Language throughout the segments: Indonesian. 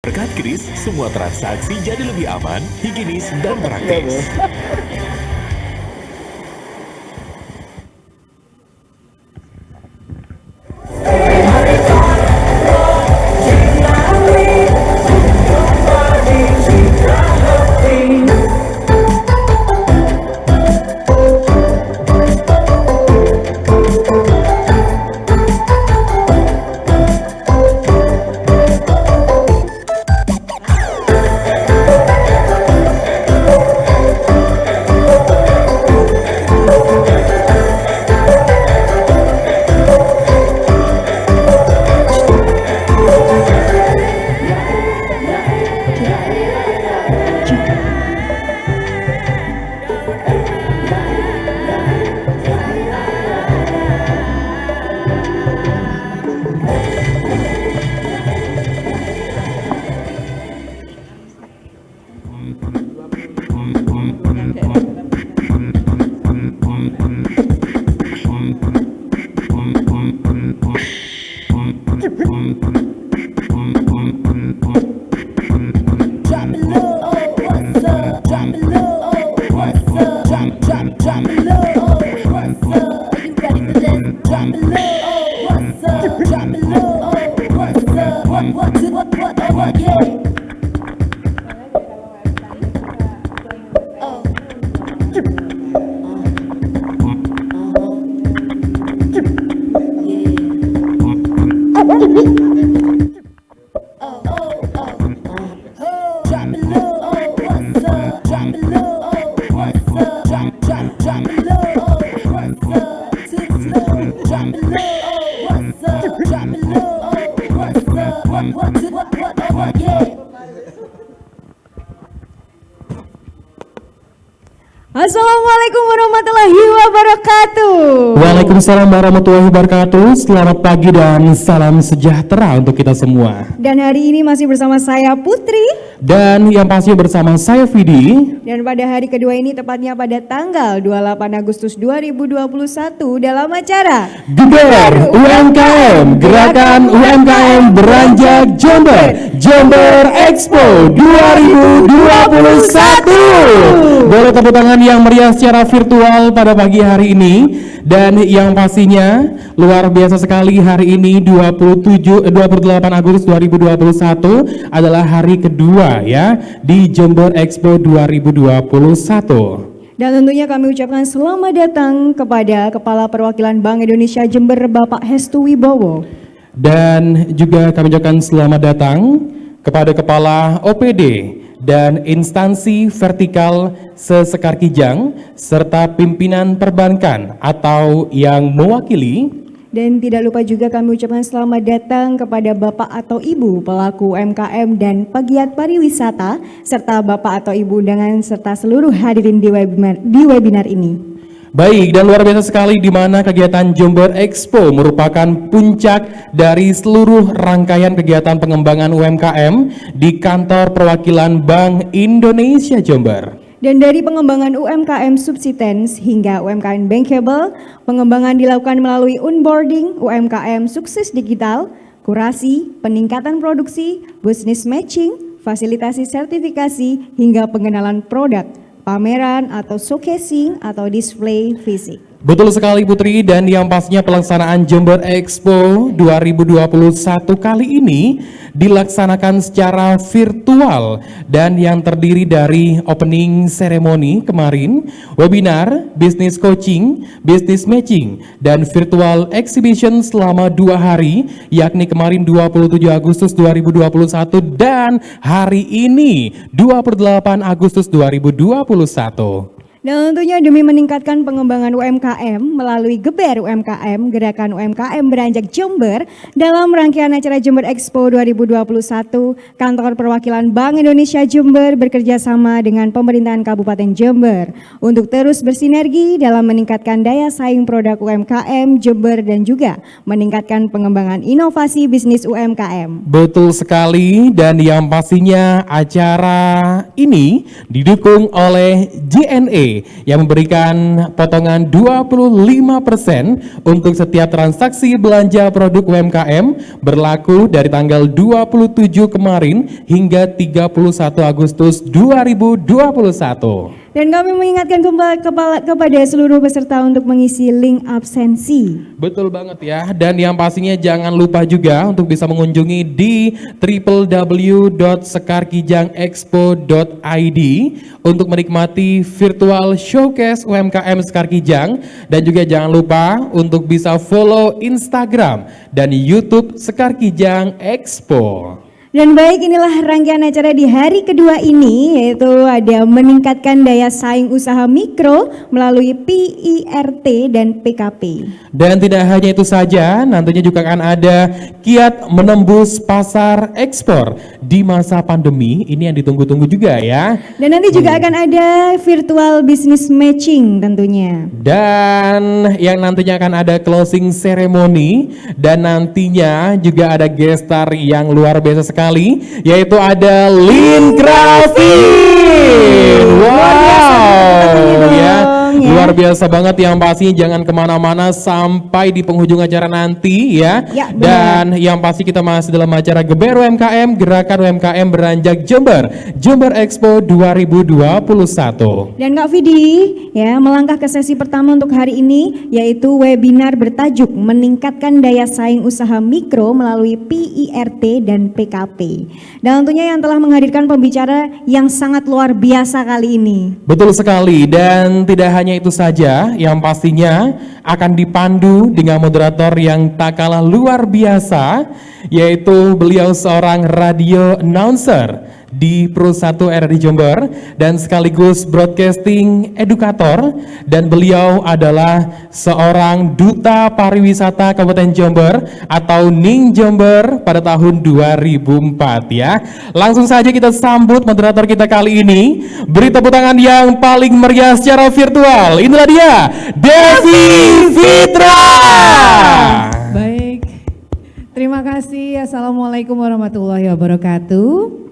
Berkat Kris, semua transaksi jadi lebih aman, higienis, dan praktis. Assalamualaikum warahmatullahi wabarakatuh. Waalaikumsalam warahmatullahi wabarakatuh. Selamat pagi dan salam sejahtera untuk kita semua. Dan hari ini masih bersama saya Putri. Dan yang pasti bersama saya Vidi. Dan pada hari kedua ini tepatnya pada tanggal 28 Agustus 2021 dalam acara Geber UMKM, Gerakan UMKM Beranjak Jember, Jember Expo 2021. Boleh tepuk tangan yang meriah secara virtual pada pagi hari ini. Dan yang pastinya luar biasa sekali hari ini 28 Agustus 2021 adalah hari kedua ya di Jember Expo 2021. Dan tentunya kami ucapkan selamat datang kepada Kepala Perwakilan Bank Indonesia Jember Bapak Hestu Wibowo. Dan juga kami ucapkan selamat datang kepada Kepala OPD dan instansi vertikal sesekar Kijang serta pimpinan perbankan atau yang mewakili. Dan tidak lupa juga kami ucapkan selamat datang kepada Bapak atau Ibu pelaku UMKM dan pegiat pariwisata serta Bapak atau Ibu undangan serta seluruh hadirin di webinar ini. Baik, dan luar biasa sekali di mana kegiatan Jember Expo merupakan puncak dari seluruh rangkaian kegiatan pengembangan UMKM di kantor perwakilan Bank Indonesia Jember. Dan dari pengembangan UMKM subsistence hingga UMKM bankable, pengembangan dilakukan melalui onboarding UMKM sukses digital, kurasi, peningkatan produksi, business matching, fasilitasi sertifikasi, hingga pengenalan produk, pameran atau showcasing atau display fisik. Betul sekali Putri, dan yang pastinya pelaksanaan Jember Expo 2021 kali ini dilaksanakan secara virtual dan yang terdiri dari opening ceremony kemarin, webinar, business coaching, business matching, dan virtual exhibition selama 2 hari, yakni kemarin 27 Agustus 2021 dan hari ini 28 Agustus 2021. Dan tentunya demi meningkatkan pengembangan UMKM melalui Geber UMKM, Gerakan UMKM Beranjak Jember, dalam rangkaian acara Jember Expo 2021, Kantor Perwakilan Bank Indonesia Jember bekerja sama dengan Pemerintahan Kabupaten Jember untuk terus bersinergi dalam meningkatkan daya saing produk UMKM Jember dan juga meningkatkan pengembangan inovasi bisnis UMKM. Betul sekali, dan yang pastinya acara ini didukung oleh JNE yang memberikan potongan 25% untuk setiap transaksi belanja produk UMKM berlaku dari tanggal 27 kemarin hingga 31 Agustus 2021. Dan kami mengingatkan kepada seluruh peserta untuk mengisi link absensi. Betul banget ya, dan yang pastinya jangan lupa juga untuk bisa mengunjungi di www.sekarkijangexpo.id untuk menikmati virtual showcase UMKM Sekar Kijang, dan juga jangan lupa untuk bisa follow Instagram dan YouTube Sekar Kijang Expo. Dan baik, inilah rangkaian acara di hari kedua ini, yaitu ada meningkatkan daya saing usaha mikro melalui PIRT dan PKP. Dan tidak hanya itu saja, nantinya juga akan ada kiat menembus pasar ekspor di masa pandemi, ini yang ditunggu-tunggu juga ya. Dan nanti juga akan ada virtual business matching tentunya. Dan yang nantinya akan ada closing ceremony, dan nantinya juga ada guest star yang luar biasa sekali, yaitu ada Lin Kravin. Wow, ya, luar biasa banget, yang pastinya jangan kemana-mana sampai di penghujung acara nanti ya. Dan yang pasti kita masih dalam acara Geber UMKM, Gerakan UMKM Beranjak Jember, Jember Expo 2021. Dan Kak Vidi ya, melangkah ke sesi pertama untuk hari ini, yaitu webinar bertajuk meningkatkan daya saing usaha mikro melalui PIRT dan PKP. Dan tentunya yang telah menghadirkan pembicara yang sangat luar biasa kali ini. Betul sekali, dan tidak hanya itu saja, yang pastinya akan dipandu dengan moderator yang tak kalah luar biasa, yaitu beliau seorang radio announcer di Pro 1 RRI Jember dan sekaligus broadcasting edukator, dan beliau adalah seorang duta pariwisata Kabupaten Jember atau Ning Jember pada tahun 2004 ya. Langsung saja kita sambut moderator kita kali ini. Beri tepuk tangan yang paling meriah secara virtual. Inilah dia, Devi Fitra. Baik, terima kasih. Assalamualaikum warahmatullahi wabarakatuh.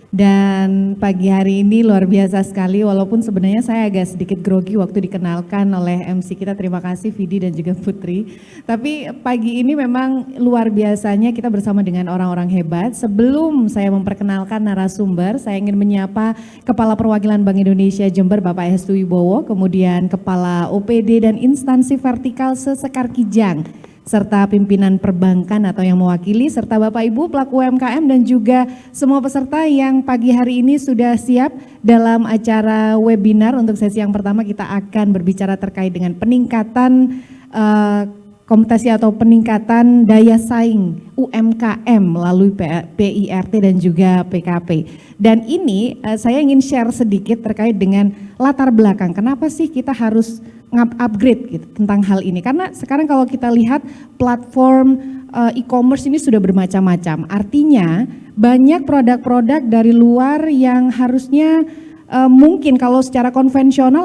Dan pagi hari ini luar biasa sekali, walaupun sebenarnya saya agak sedikit grogi waktu dikenalkan oleh MC kita. Terima kasih Vidi dan juga Putri. Tapi pagi ini memang luar biasanya kita bersama dengan orang-orang hebat. Sebelum saya memperkenalkan narasumber, saya ingin menyapa Kepala Perwakilan Bank Indonesia Jember Bapak Hestu Wibowo, kemudian Kepala OPD dan Instansi Vertikal Sekar Kijang, serta pimpinan perbankan atau yang mewakili, serta Bapak Ibu pelaku UMKM dan juga semua peserta yang pagi hari ini sudah siap dalam acara webinar. Untuk sesi yang pertama kita akan berbicara terkait dengan peningkatan kompetisi atau peningkatan daya saing UMKM melalui PIRT dan juga PKP. Dan ini saya ingin share sedikit terkait dengan latar belakang, kenapa sih kita harus upgrade gitu tentang hal ini. Karena sekarang kalau kita lihat platform e-commerce ini sudah bermacam-macam. Artinya banyak produk-produk dari luar yang harusnya mungkin kalau secara konvensional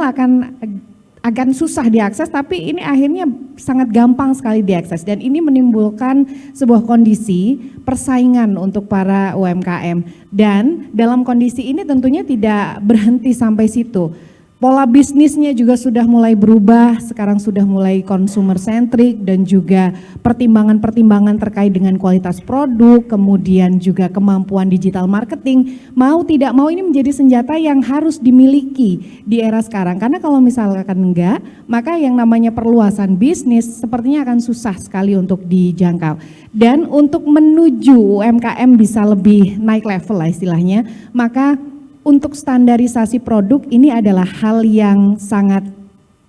akan susah diakses, tapi ini akhirnya sangat gampang sekali diakses, dan ini menimbulkan sebuah kondisi persaingan untuk para UMKM. Dan dalam kondisi ini tentunya tidak berhenti sampai situ. Pola bisnisnya juga sudah mulai berubah, sekarang sudah mulai consumer centric, dan juga pertimbangan-pertimbangan terkait dengan kualitas produk, kemudian juga kemampuan digital marketing, mau tidak mau ini menjadi senjata yang harus dimiliki di era sekarang. Karena kalau misalkan enggak, maka yang namanya perluasan bisnis sepertinya akan susah sekali untuk dijangkau. Dan untuk menuju UMKM bisa lebih naik level lah istilahnya, maka untuk standarisasi produk ini adalah hal yang sangat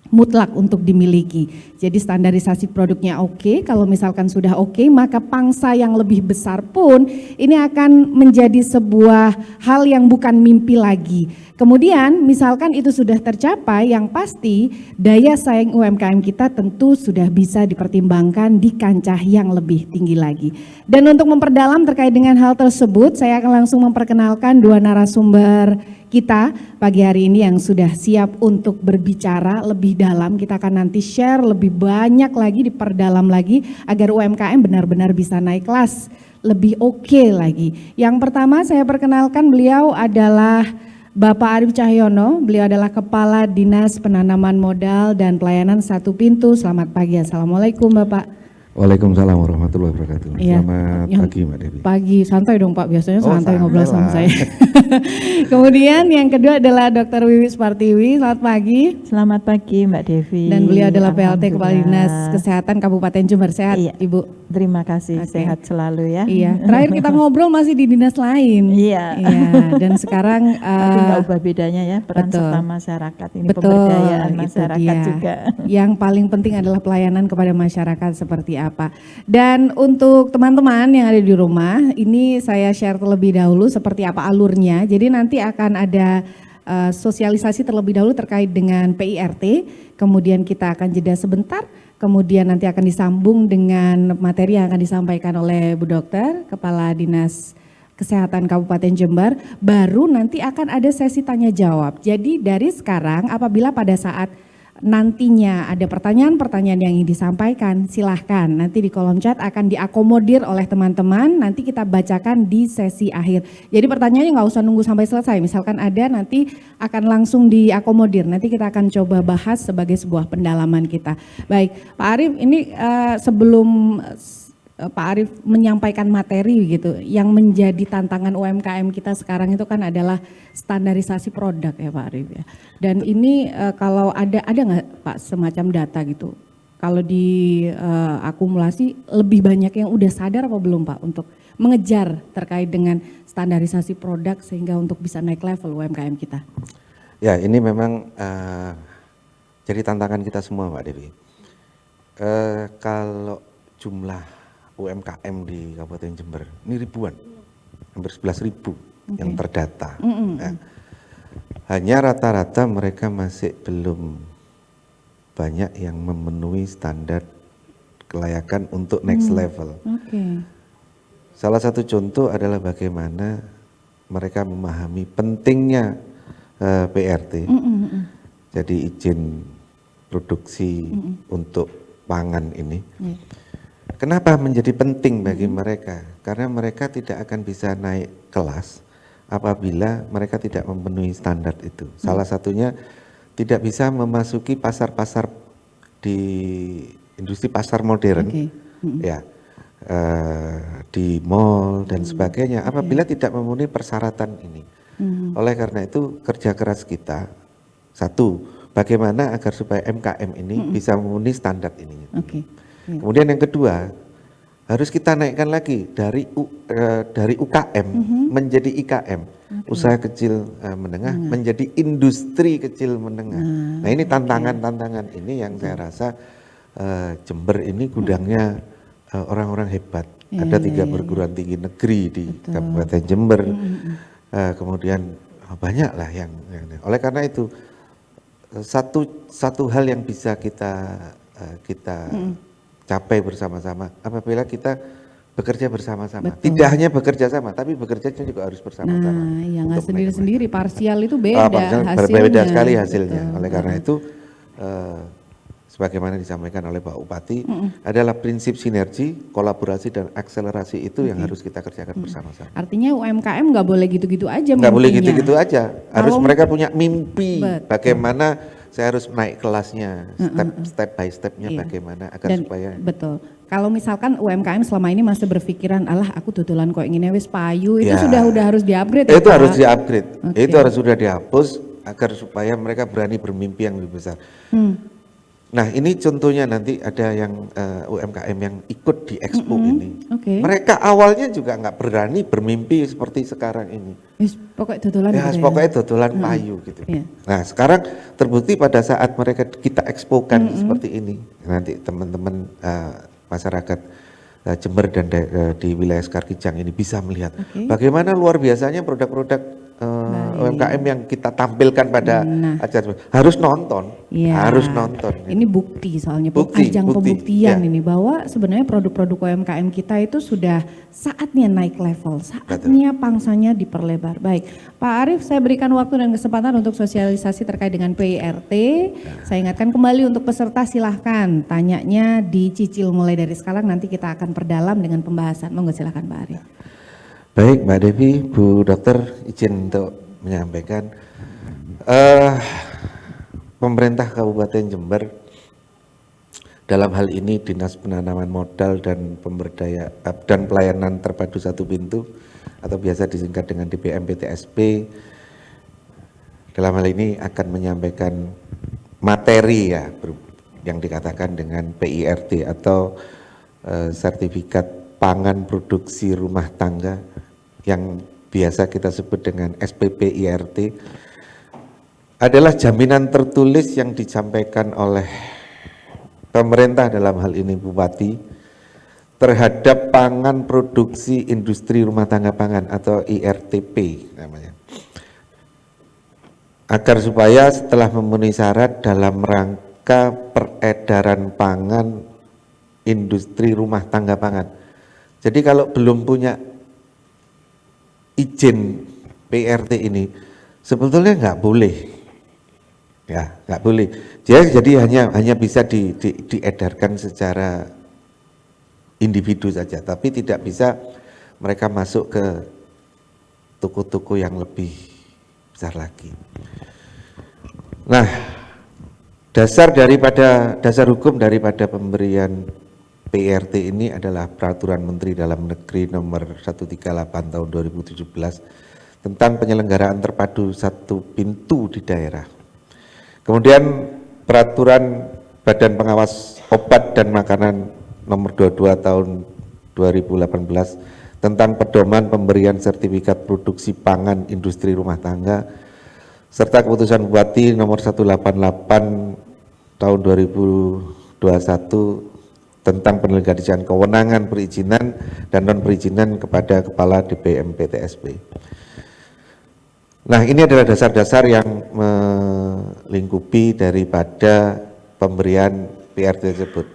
mutlak untuk dimiliki. Jadi standarisasi produknya oke, kalau misalkan sudah oke, maka pangsa yang lebih besar pun ini akan menjadi sebuah hal yang bukan mimpi lagi. Kemudian misalkan itu sudah tercapai, yang pasti daya saing UMKM kita tentu sudah bisa dipertimbangkan di kancah yang lebih tinggi lagi. Dan untuk memperdalam terkait dengan hal tersebut, saya akan langsung memperkenalkan dua narasumber kita pagi hari ini yang sudah siap untuk berbicara lebih dalam. Kita akan nanti share lebih banyak lagi, diperdalam lagi agar UMKM benar-benar bisa naik kelas lebih oke lagi. Yang pertama saya perkenalkan, beliau adalah Bapak Arif Cahyono, beliau adalah Kepala Dinas Penanaman Modal dan Pelayanan Satu Pintu. Selamat pagi, Assalamualaikum Bapak. Waalaikumsalam warahmatullahi wabarakatuh. Iya, Selamat pagi Mbak Devi. Pagi, santai dong Pak, biasanya Oh, santai santai ngobrol sama lah. saya. Kemudian yang kedua adalah Dr. Wiwis Partiwi, selamat pagi. Selamat pagi Mbak Devi. Dan beliau adalah PLT Kepala Alhamdulillah. Dinas Kesehatan Kabupaten Jember. Sehat Iya. Ibu? Terima kasih, Oke. sehat selalu ya. Iya, terakhir kita ngobrol masih di dinas lain. Iya. Iya, dan sekarang Tapi nggak ubah bedanya ya, peran betul. serta masyarakat ini, betul, pemberdayaan itu masyarakat dia. juga. Yang paling penting adalah pelayanan kepada masyarakat seperti apa. Dan untuk teman-teman yang ada di rumah, ini saya share terlebih dahulu seperti apa alurnya. Jadi nanti akan ada sosialisasi terlebih dahulu terkait dengan PIRT, kemudian kita akan jeda sebentar, kemudian nanti akan disambung dengan materi yang akan disampaikan oleh Bu Dokter, Kepala Dinas Kesehatan Kabupaten Jember, baru nanti akan ada sesi tanya jawab. Jadi dari sekarang apabila pada saat nantinya ada pertanyaan-pertanyaan yang ingin disampaikan, silahkan nanti di kolom chat akan diakomodir oleh teman-teman, nanti kita bacakan di sesi akhir. Jadi pertanyaannya nggak usah nunggu sampai selesai, misalkan ada nanti akan langsung diakomodir, nanti kita akan coba bahas sebagai sebuah pendalaman kita. Baik, Pak Arif, ini sebelum Pak Arif menyampaikan materi gitu, yang menjadi tantangan UMKM kita sekarang itu kan adalah standarisasi produk ya Pak Arif ya. Dan ini kalau ada nggak Pak semacam data gitu, kalau di akumulasi lebih banyak yang udah sadar apa belum Pak untuk mengejar terkait dengan standarisasi produk sehingga untuk bisa naik level UMKM kita? Ya, ini memang jadi tantangan kita semua Mbak Devi. Kalau jumlah UMKM di Kabupaten Jember ini ribuan, hampir 11.000 yang terdata. Ya. Hanya rata-rata mereka masih belum banyak yang memenuhi standar kelayakan untuk next level. Oke. Salah satu contoh adalah bagaimana mereka memahami pentingnya PRT. Jadi izin produksi untuk pangan ini. Kenapa menjadi penting bagi mereka? Karena mereka tidak akan bisa naik kelas apabila mereka tidak memenuhi standar itu. Salah satunya tidak bisa memasuki pasar-pasar di industri pasar modern, ya, di mall dan sebagainya. Apabila tidak memenuhi persyaratan ini, oleh karena itu kerja keras kita satu, bagaimana agar supaya MKM ini bisa memenuhi standar ini. Kemudian yang kedua, harus kita naikkan lagi dari UKM menjadi IKM, usaha kecil menengah menjadi industri kecil menengah. Nah ini tantangan-tantangan ini yang saya rasa Jember ini gudangnya orang-orang hebat. Ada 3 perguruan tinggi negeri di Kabupaten Jember, kemudian banyak lah yang oleh karena itu satu hal yang bisa kita capai bersama-sama apabila kita bekerja bersama-sama. Tidak hanya bekerja sama, tapi bekerjanya juga harus bersama-sama. Nah, ya nggak sendiri-sendiri, parsial itu beda hasilnya. Berbeda sekali hasilnya. Betul. Oleh karena itu, sebagaimana disampaikan oleh Pak Bupati, adalah prinsip sinergi, kolaborasi dan akselerasi itu yang harus kita kerjakan bersama-sama. Artinya UMKM nggak boleh gitu-gitu aja. Nggak boleh mimpinya. gitu-gitu aja. Harus Kalau- mereka punya mimpi. Betul. Bagaimana saya harus naik kelasnya, step by stepnya Iya. bagaimana agar Dan supaya betul. Kalau misalkan UMKM selama ini masih berpikiran, alah aku tutulan kok ingin wis payu, itu Ya. sudah harus di-upgrade. itu ya, harus Pak? di-upgrade. Oke. Itu harus sudah dihapus agar supaya mereka berani bermimpi yang lebih besar. Nah ini contohnya nanti ada yang UMKM yang ikut di Expo ini. Oke. Mereka awalnya juga nggak berani bermimpi seperti sekarang ini. Wis pokoknya tutulan Ya, gitu pokoknya dodolan payu gitu. Iya. Nah sekarang terbukti pada saat mereka kita ekspokan seperti ini, nanti teman-teman masyarakat Jember dan di wilayah Sekarkijang ini bisa melihat bagaimana luar biasanya produk-produk UMKM yang kita tampilkan pada acara. Harus nonton, Iya. harus nonton. Ini bukti soalnya, Bukti, ajang bukti, pembuktian ya. ini bahwa sebenarnya produk-produk UMKM kita itu sudah saatnya naik level, saatnya pangsanya diperlebar. Baik, Pak Arif, saya berikan waktu dan kesempatan untuk sosialisasi terkait dengan PIRT. Saya ingatkan kembali untuk peserta, silahkan tanyanya dicicil mulai dari sekarang, nanti kita akan perdalam dengan pembahasan. Monggo silahkan Pak Arif. Baik Mbak Devi, Bu Dokter, izin untuk menyampaikan pemerintah Kabupaten Jember dalam hal ini Dinas Penanaman Modal dan dan Pelayanan Terpadu Satu Pintu atau biasa disingkat dengan DPM PTSP dalam hal ini akan menyampaikan materi ya yang dikatakan dengan PIRT atau sertifikat pangan produksi rumah tangga yang biasa kita sebut dengan SPP IRT adalah jaminan tertulis yang disampaikan oleh pemerintah dalam hal ini Bupati terhadap pangan produksi industri rumah tangga pangan atau IRTP namanya. Agar supaya setelah memenuhi syarat dalam rangka peredaran pangan industri rumah tangga pangan. Jadi kalau belum punya izin PRT ini sebetulnya nggak boleh. Ya, nggak boleh. Jadi hanya bisa diedarkan secara individu saja, tapi tidak bisa mereka masuk ke toko-toko yang lebih besar lagi. Nah, dasar hukum daripada pemberian PRT ini adalah Peraturan Menteri Dalam Negeri Nomor 138 Tahun 2017 tentang penyelenggaraan terpadu satu pintu di daerah. Kemudian Peraturan Badan Pengawas Obat dan Makanan Nomor 22 Tahun 2018 tentang pedoman pemberian sertifikat produksi pangan industri rumah tangga serta keputusan Bupati Nomor 188 Tahun 2021 tentang penyelenggaraan kewenangan perizinan dan non perizinan kepada Kepala DPM PTSP. Nah, ini adalah dasar-dasar yang melingkupi daripada pemberian PRT tersebut.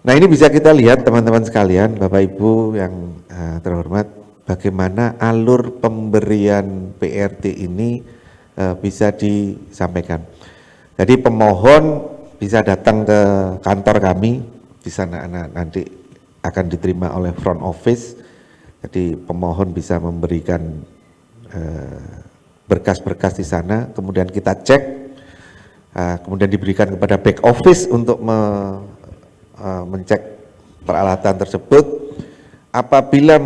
Nah, ini bisa kita lihat teman-teman sekalian, Bapak Ibu yang terhormat, bagaimana alur pemberian PRT ini bisa disampaikan. Jadi pemohon bisa datang ke kantor kami, di sana nanti akan diterima oleh front office. Jadi pemohon bisa memberikan berkas-berkas di sana, kemudian kita cek, kemudian diberikan kepada back office untuk mencek peralatan tersebut. Apabila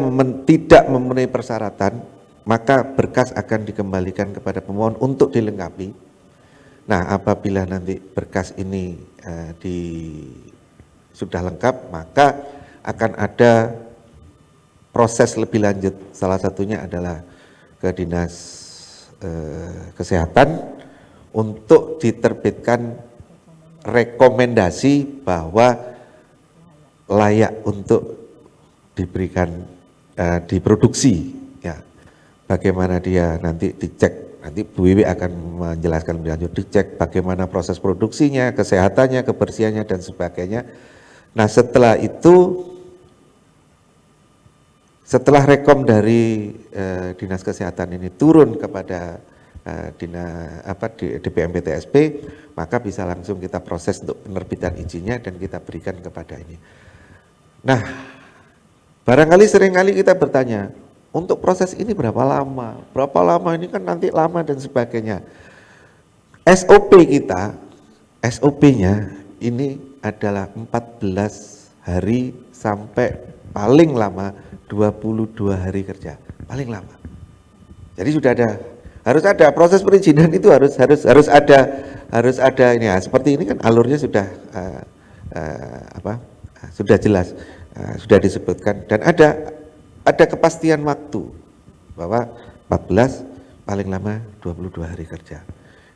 tidak memenuhi persyaratan, maka berkas akan dikembalikan kepada pemohon untuk dilengkapi. Nah, apabila nanti berkas ini sudah lengkap, maka akan ada proses lebih lanjut. Salah satunya adalah ke Dinas Kesehatan untuk diterbitkan rekomendasi bahwa layak untuk diberikan diproduksi ya. Bagaimana dia nanti dicek, nanti Bu Wiwi akan menjelaskan lebih lanjut, dicek bagaimana proses produksinya, kesehatannya, kebersihannya dan sebagainya. Nah, setelah itu, setelah rekom dari Dinas Kesehatan ini turun kepada DPM PTSP, maka bisa langsung kita proses untuk penerbitan izinnya dan kita berikan kepada ini. Nah, barangkali seringkali kita bertanya, untuk proses ini berapa lama? Berapa lama ini kan nanti lama dan sebagainya. SOP kita, SOP-nya ini adalah 14 hari sampai paling lama 22 hari kerja, paling lama. Jadi harus ada proses perizinan itu harus ada ini ya. Seperti ini kan alurnya sudah sudah jelas, sudah disebutkan dan ada kepastian waktu bahwa 14 paling lama 22 hari kerja.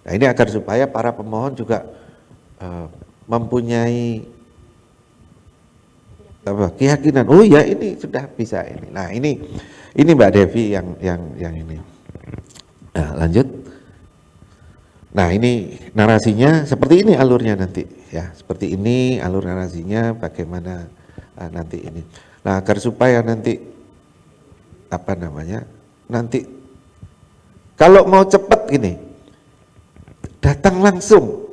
Nah, ini agar supaya para pemohon juga mempunyai keyakinan, oh ya ini sudah bisa ini. Nah, ini Mbak Devi yang ini. Nah, lanjut. Nah, ini narasinya seperti ini alurnya nanti ya, seperti ini alur narasinya bagaimana nanti ini. Nah, agar supaya nanti nanti kalau mau cepat gini, datang langsung.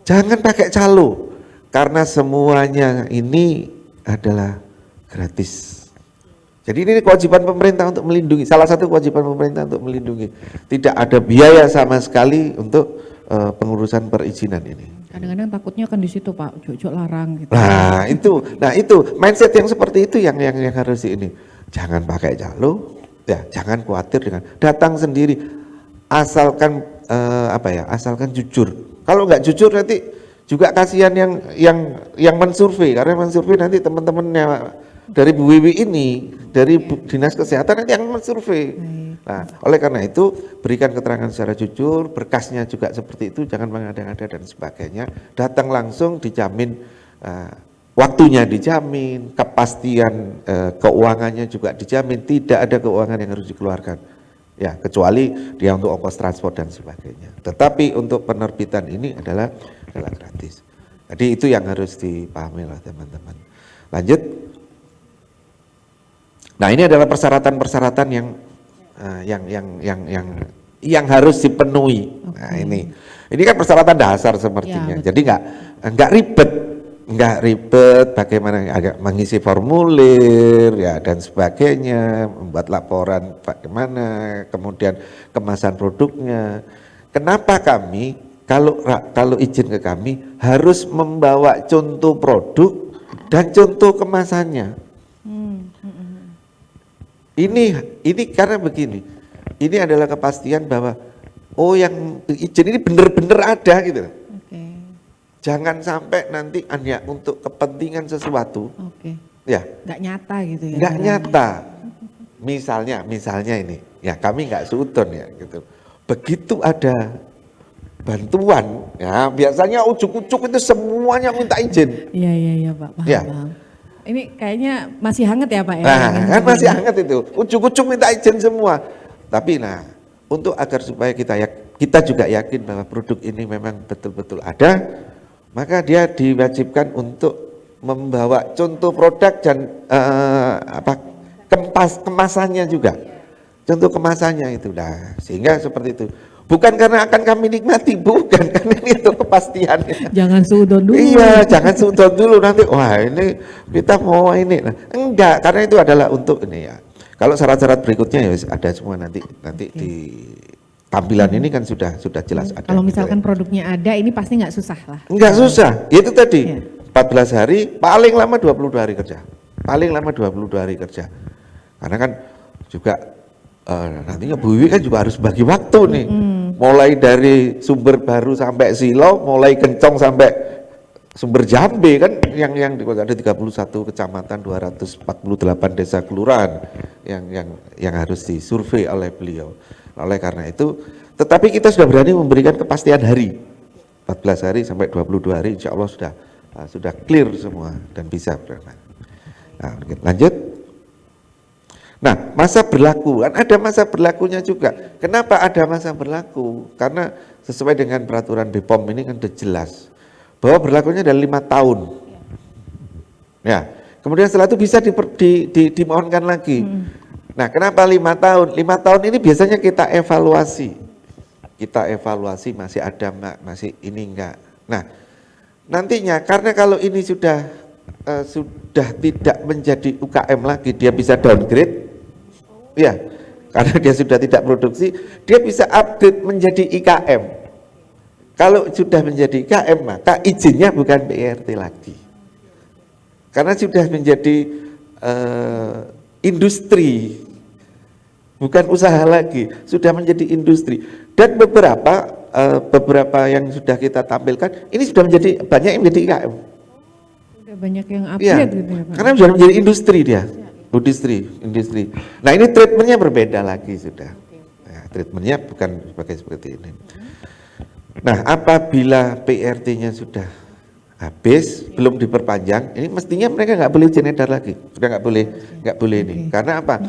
Jangan pakai calo. Karena semuanya ini adalah gratis. Jadi ini kewajiban pemerintah untuk melindungi, salah satu kewajiban pemerintah untuk melindungi. Tidak ada biaya sama sekali untuk pengurusan perizinan ini. Kadang-kadang takutnya kan di situ Pak, ojo larang gitu. Nah itu mindset yang seperti itu yang harus ini. Jangan pakai calo, ya jangan khawatir dengan datang sendiri, asalkan asalkan jujur. Kalau nggak jujur nanti juga kasihan yang mensurvei, karena mensurvei nanti teman-temannya dari Bu Wiwi ini, dari Dinas Kesehatan nanti yang mensurvei. Nah, oleh karena itu berikan keterangan secara jujur, berkasnya juga seperti itu, jangan mengada-ngada dan sebagainya. Datang langsung dijamin, waktunya dijamin, kepastian keuangannya juga dijamin, tidak ada keuangan yang harus dikeluarkan. Ya, kecuali dia untuk ongkos transport dan sebagainya. Tetapi untuk penerbitan ini adalah gratis. Jadi itu yang harus dipahami oleh teman-teman. Lanjut. Nah, ini adalah persyaratan-persyaratan yang harus dipenuhi. Okay. Nah, ini kan persyaratan dasar sepertinya. Ya, jadi nggak ribet bagaimana agak mengisi formulir ya dan sebagainya, membuat laporan bagaimana, kemudian kemasan produknya. Kenapa kami kalau izin ke kami harus membawa contoh produk dan contoh kemasannya? Ini karena begini, ini adalah kepastian bahwa yang izin ini benar-benar ada gitu. Okay. Jangan sampai nanti hanya untuk kepentingan sesuatu, ya nggak nyata gitu ya. Nggak nyata. Misalnya ini, ya kami nggak suudon ya gitu. Begitu ada bantuan, ya biasanya ujuk-ujuk itu semuanya minta izin. Iya Pak, paham. Ya. Ini kayaknya masih hangat ya Pak ya? Nah, kan masih hangat itu, ujuk-ujuk minta izin semua. Tapi untuk agar supaya kita juga yakin bahwa produk ini memang betul-betul ada, maka dia diwajibkan untuk membawa contoh produk dan kemasannya juga. Contoh kemasannya itu. Nah, sehingga seperti itu. Bukan karena akan kami nikmati, bukan, karena ini untuk kepastian. Jangan suudon dulu. Iya, jangan suudon dulu nanti. Wah, ini kita mau ini. Nah, enggak, karena itu adalah untuk ini ya. Kalau syarat-syarat berikutnya ya ada semua nanti di tampilan ini kan sudah jelas ada. Kalau misalkan produknya ada, ini pasti nggak susah lah. Enggak susah, itu tadi 14 hari, paling lama 22 hari kerja. Paling lama 22 hari kerja. Karena kan juga nantinya Bu Wiwi kan juga harus bagi waktu nih. Mulai dari sumber baru sampai Silo, mulai Kencong sampai sumber Jambe kan yang ada 31 kecamatan, 248 desa kelurahan yang harus disurvei oleh beliau. Oleh karena itu, tetapi kita sudah berani memberikan kepastian hari. 14 hari sampai 22 hari insya Allah sudah clear semua dan bisa berangkat. Nah, lanjut. Nah, masa berlaku, kan ada masa berlakunya juga. Kenapa ada masa berlaku? Karena sesuai dengan peraturan BPOM ini kan sudah jelas bahwa berlakunya adalah 5 tahun. Ya, kemudian setelah itu bisa dimohonkan lagi. Nah, kenapa 5 tahun? 5 tahun ini biasanya kita evaluasi. Kita evaluasi masih ada masih ini enggak. Nah, nantinya karena kalau ini sudah tidak menjadi UKM lagi, dia bisa downgrade. Ya, karena dia sudah tidak produksi, dia bisa upgrade menjadi IKM. Kalau sudah menjadi IKM, maka izinnya bukan PRT lagi. Karena sudah menjadi industri, bukan usaha lagi, sudah menjadi industri. Dan beberapa yang sudah kita tampilkan, ini sudah menjadi banyak yang menjadi IKM. Sudah banyak yang upgrade gitu ya Pak. Karena sudah menjadi industri dia. Industri. Nah, ini treatmentnya berbeda lagi sudah. Nah, treatmentnya bukan seperti ini. Nah, apabila PRT-nya sudah habis, belum diperpanjang, ini mestinya mereka nggak boleh izin edar lagi. Sudah nggak boleh ini. Karena apa?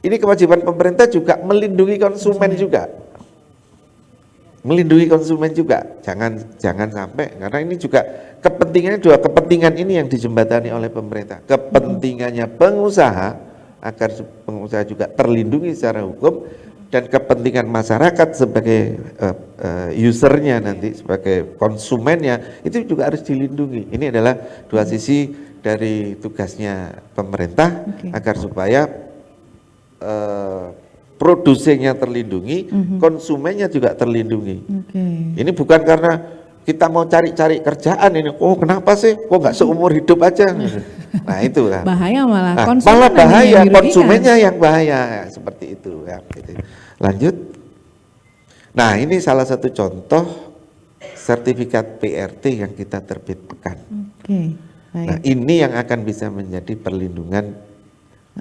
Ini kewajiban pemerintah juga melindungi konsumen juga. Melindungi konsumen juga. Jangan sampai, karena ini juga kepentingannya kepentingan ini yang dijembatani oleh pemerintah. Kepentingannya pengusaha agar pengusaha juga terlindungi secara hukum, dan kepentingan masyarakat sebagai usernya nanti, sebagai konsumennya itu juga harus dilindungi. Ini adalah dua sisi dari tugasnya pemerintah agar supaya produsennya terlindungi, konsumennya juga terlindungi. Ini bukan karena kita mau cari-cari kerjaan ini, oh kenapa sih, kok nggak seumur hidup aja? Nah itu kan. Bahaya malah, Nah, konsumen malah bahaya, yang dirugikan. konsumennya yang bahaya, ya, seperti itu. Ya, gitu. Lanjut. Nah ini salah satu contoh sertifikat PRT yang kita terbitkan. Baik. Nah ini yang akan bisa menjadi perlindungan,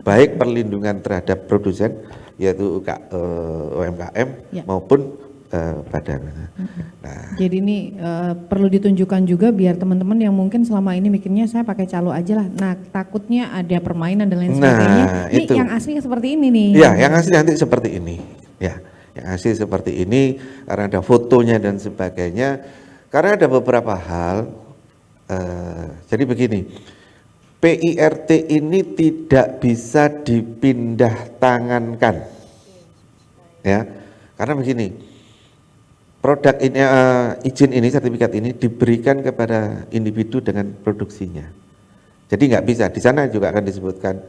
baik perlindungan terhadap produsen, yaitu UMKM Ya. maupun badan. Nah, Jadi ini perlu ditunjukkan juga biar teman-teman yang mungkin selama ini mikirnya saya pakai calo aja lah. Nah takutnya ada permainan dan lain sebagainya. Ini itu. yang asli seperti ini nih. Ya, yang asli nanti seperti ini. Ya, yang asli seperti ini karena ada fotonya dan sebagainya. Karena ada beberapa hal. Jadi begini, PIRT ini tidak bisa dipindah tangankan. Ya, karena begini. Produk ini, izin ini, sertifikat ini diberikan kepada individu dengan produksinya. Jadi nggak bisa, di sana juga akan disebutkan,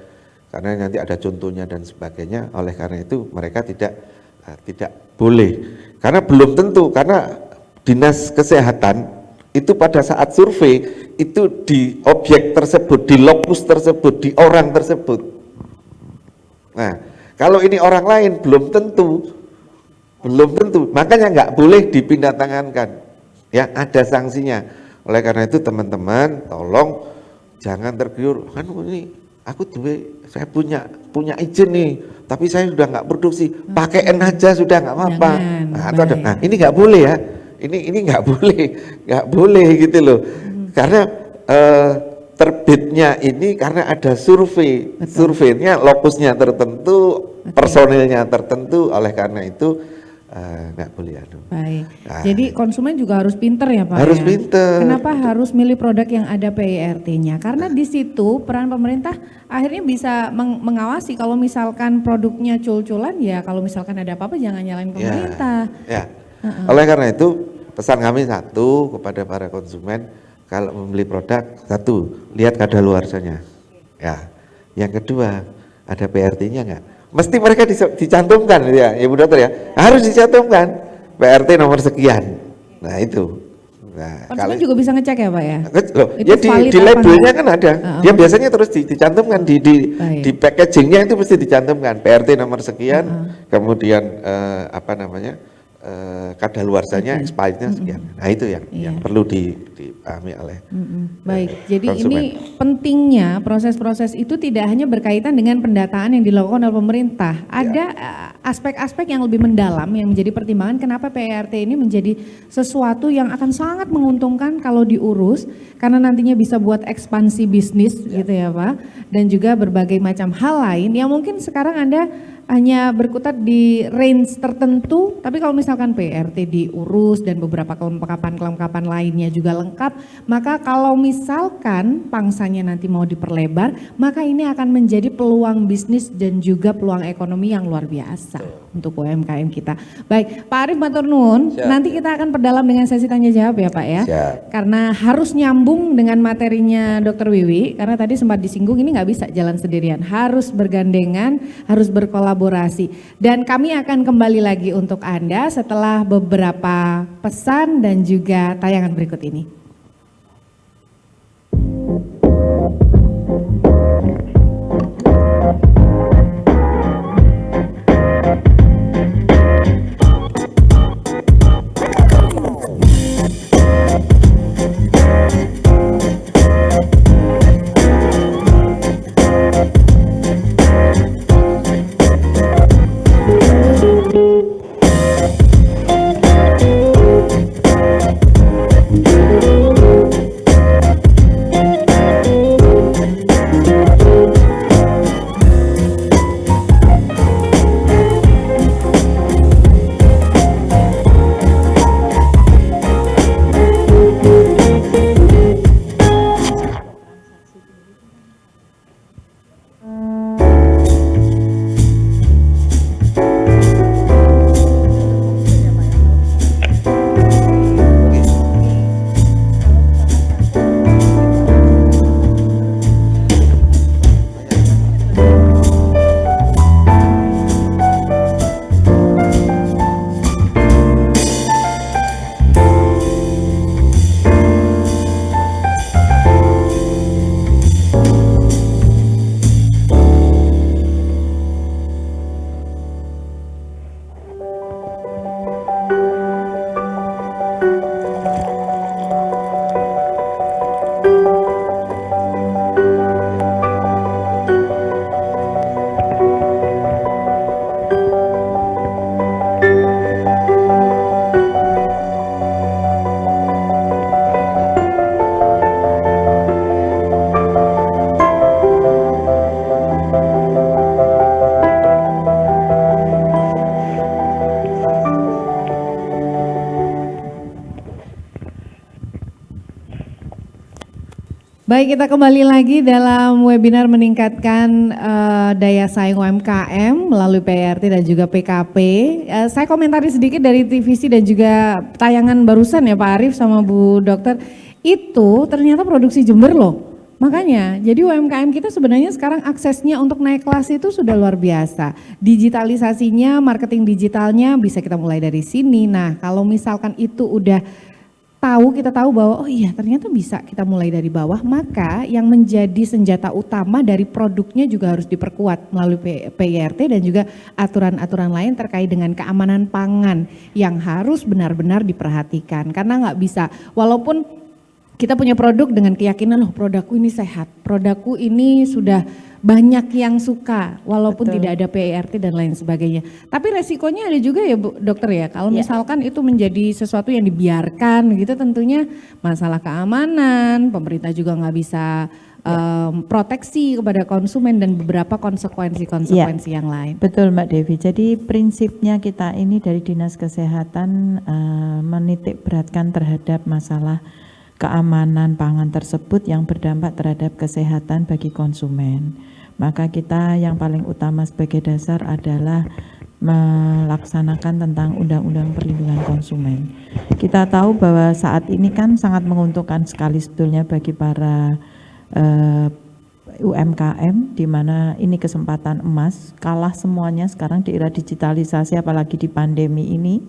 karena nanti ada contohnya dan sebagainya, oleh karena itu mereka tidak boleh. Karena belum tentu, karena Dinas Kesehatan itu pada saat survei, itu di objek tersebut, di lokus tersebut, di orang tersebut. Nah, kalau ini orang lain, belum tentu, makanya nggak boleh dipindah tangankan, ya ada sanksinya. Oleh karena itu teman-teman tolong jangan tergiur, kan ini aku saya punya izin nih, tapi saya sudah nggak produksi, pakaiin aja sudah nggak apa-apa. Nah ini nggak boleh ya, ini nggak boleh gitu loh, karena terbitnya ini karena ada surveinya lokusnya tertentu, personilnya tertentu, oleh karena itu nggak boleh Baik. Jadi konsumen juga harus pinter ya Pak. Harus ya? pinter. Kenapa harus milih produk yang ada PIRT-nya? Karena di situ peran pemerintah akhirnya bisa mengawasi kalau misalkan produknya cul-culan, ya kalau misalkan ada apa-apa jangan nyalain pemerintah. Ya. Oleh karena itu pesan kami satu kepada para konsumen, kalau membeli produk, satu lihat kadaluarsanya. Ya. Yang kedua, ada PRT-nya nggak? Mesti mereka dicantumkan ya, Ibu Dokter ya, harus dicantumkan PRT nomor sekian. Nah itu. Nah, konsumen juga bisa ngecek ya Pak ya? Loh, ya di labelnya kan ada, dia biasanya terus dicantumkan di packagingnya itu mesti dicantumkan PRT nomor sekian, kemudian kadaluarsanya, expirednya sekian. Nah itu yang perlu dipahami oleh Baik, jadi konsumen. ini pentingnya proses-proses itu tidak hanya berkaitan dengan pendataan yang dilakukan oleh pemerintah. Ada aspek-aspek yang lebih mendalam yang menjadi pertimbangan kenapa PIRT ini menjadi sesuatu yang akan sangat menguntungkan kalau diurus, karena nantinya bisa buat ekspansi bisnis gitu ya Pak. Dan juga berbagai macam hal lain yang mungkin sekarang Anda hanya berkutat di range tertentu, tapi kalau misalkan PRT diurus dan beberapa kelengkapan lainnya juga lengkap, maka kalau misalkan pangsanya nanti mau diperlebar, maka ini akan menjadi peluang bisnis dan juga peluang ekonomi yang luar biasa untuk UMKM kita. Baik, Pak Arief matur nuwun, nanti kita akan perdalam dengan sesi tanya jawab ya Pak ya. Siap. Karena harus nyambung dengan materinya Dr. Wiwi, karena tadi sempat disinggung ini nggak bisa jalan sendirian, harus bergandengan, harus berkolaborasi. Dan kami akan kembali lagi untuk Anda setelah beberapa pesan dan juga tayangan berikut ini. Baik, kita kembali lagi dalam webinar meningkatkan daya saing UMKM melalui PRT dan juga PKP. Saya komentari sedikit dari TVC dan juga tayangan barusan ya Pak Arief sama Bu Dokter. Itu ternyata produksi Jember loh. Makanya, jadi UMKM kita sebenarnya sekarang aksesnya untuk naik kelas itu sudah luar biasa. Digitalisasinya, marketing digitalnya bisa kita mulai dari sini. Nah, kalau misalkan itu udah kita tahu bahwa oh iya ternyata bisa kita mulai dari bawah, maka yang menjadi senjata utama dari produknya juga harus diperkuat melalui PIRT dan juga aturan-aturan lain terkait dengan keamanan pangan yang harus benar-benar diperhatikan. Karena nggak bisa, walaupun kita punya produk dengan keyakinan loh produkku ini sehat, produkku ini sudah banyak yang suka walaupun Betul. tidak ada PIRT dan lain sebagainya. Tapi resikonya ada juga ya Bu Dokter ya, kalau misalkan itu menjadi sesuatu yang dibiarkan gitu tentunya masalah keamanan, pemerintah juga nggak bisa proteksi kepada konsumen dan beberapa konsekuensi-konsekuensi yang lain. Betul Mbak Devi, jadi prinsipnya kita ini dari Dinas Kesehatan menitik beratkan terhadap masalah keamanan pangan tersebut yang berdampak terhadap kesehatan bagi konsumen. Maka kita yang paling utama sebagai dasar adalah melaksanakan tentang Undang-Undang Perlindungan Konsumen. Kita tahu bahwa saat ini kan sangat menguntungkan sekali sebetulnya bagi para UMKM, di mana ini kesempatan emas, kalah semuanya sekarang di era digitalisasi apalagi di pandemi ini,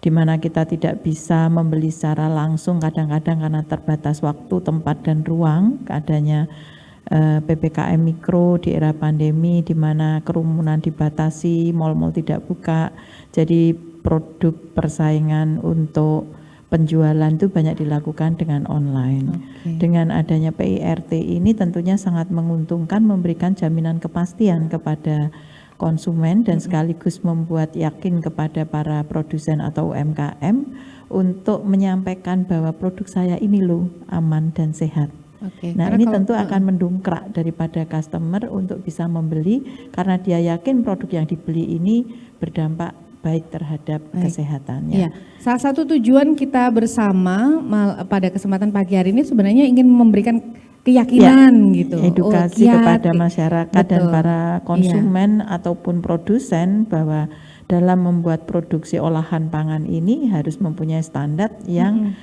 di mana kita tidak bisa membeli secara langsung kadang-kadang karena terbatas waktu, tempat dan ruang, adanya PPKM mikro di era pandemi di mana kerumunan dibatasi, mal-mal tidak buka, jadi produk persaingan untuk penjualan itu banyak dilakukan dengan online. Dengan adanya PIRT ini tentunya sangat menguntungkan, memberikan jaminan kepastian kepada konsumen dan sekaligus membuat yakin kepada para produsen atau UMKM untuk menyampaikan bahwa produk saya ini loh aman dan sehat. Nah ini tentu akan mendongkrak daripada customer untuk bisa membeli karena dia yakin produk yang dibeli ini berdampak baik terhadap kesehatannya. Iya. Salah satu tujuan kita bersama pada kesempatan pagi hari ini sebenarnya ingin memberikan keyakinan gitu, edukasi kepada masyarakat dan betul. para konsumen ataupun produsen bahwa dalam membuat produksi olahan pangan ini harus mempunyai standar yang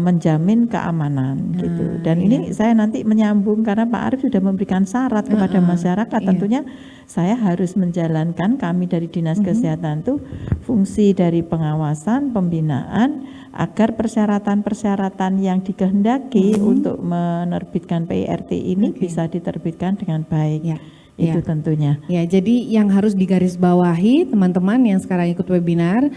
menjamin keamanan gitu. Dan ini saya nanti menyambung karena Pak Arief sudah memberikan syarat kepada masyarakat. Tentunya saya harus menjalankan, kami dari Dinas Kesehatan itu fungsi dari pengawasan, pembinaan agar persyaratan-persyaratan yang dikehendaki untuk menerbitkan PIRT ini bisa diterbitkan dengan baik. Itu tentunya. Ya, jadi yang harus digarisbawahi teman-teman yang sekarang ikut webinar,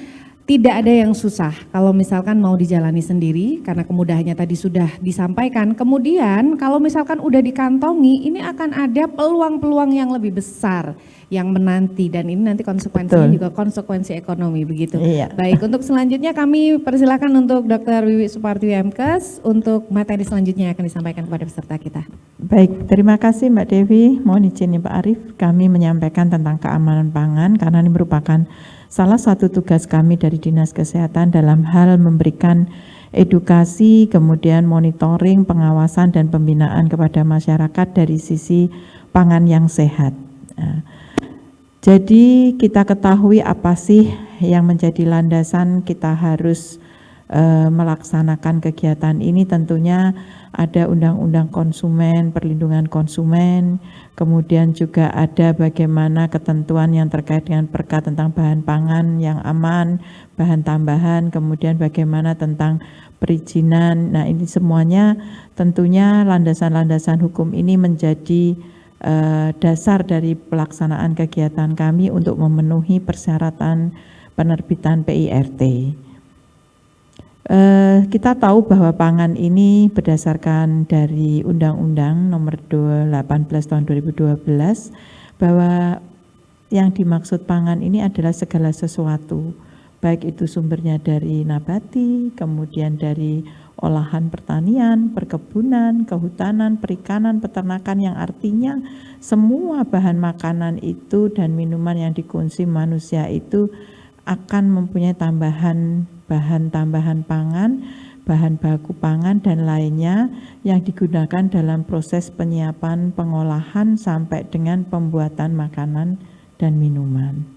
tidak ada yang susah kalau misalkan mau dijalani sendiri karena kemudahannya tadi sudah disampaikan. Kemudian kalau misalkan udah dikantongi, ini akan ada peluang-peluang yang lebih besar yang menanti dan ini nanti konsekuensinya juga konsekuensi ekonomi begitu. Baik, untuk selanjutnya kami persilakan untuk Dr. Wiwi Supartiwi MKes untuk materi selanjutnya yang akan disampaikan kepada peserta kita. Baik, terima kasih Mbak Devi. Mohon izin ya Pak Arief, kami menyampaikan tentang keamanan pangan karena ini merupakan salah satu tugas kami dari Dinas Kesehatan dalam hal memberikan edukasi, kemudian monitoring, pengawasan dan pembinaan kepada masyarakat dari sisi pangan yang sehat. Jadi kita ketahui apa sih yang menjadi landasan kita harus melaksanakan kegiatan ini. Tentunya ada Undang-Undang Konsumen, Perlindungan Konsumen, kemudian juga ada bagaimana ketentuan yang terkait dengan perka tentang bahan pangan yang aman, bahan tambahan, kemudian bagaimana tentang perizinan. Nah ini semuanya tentunya landasan-landasan hukum ini menjadi dasar dari pelaksanaan kegiatan kami untuk memenuhi persyaratan penerbitan PIRT. Kita tahu bahwa pangan ini berdasarkan dari Undang-Undang Nomor 18 Tahun 2012 bahwa yang dimaksud pangan ini adalah segala sesuatu, baik itu sumbernya dari nabati, kemudian dari olahan pertanian, perkebunan, kehutanan, perikanan, peternakan, yang artinya semua bahan makanan itu dan minuman yang dikonsumsi manusia itu akan mempunyai bahan tambahan pangan bahan baku pangan dan lainnya yang digunakan dalam proses penyiapan, pengolahan sampai dengan pembuatan makanan dan minuman.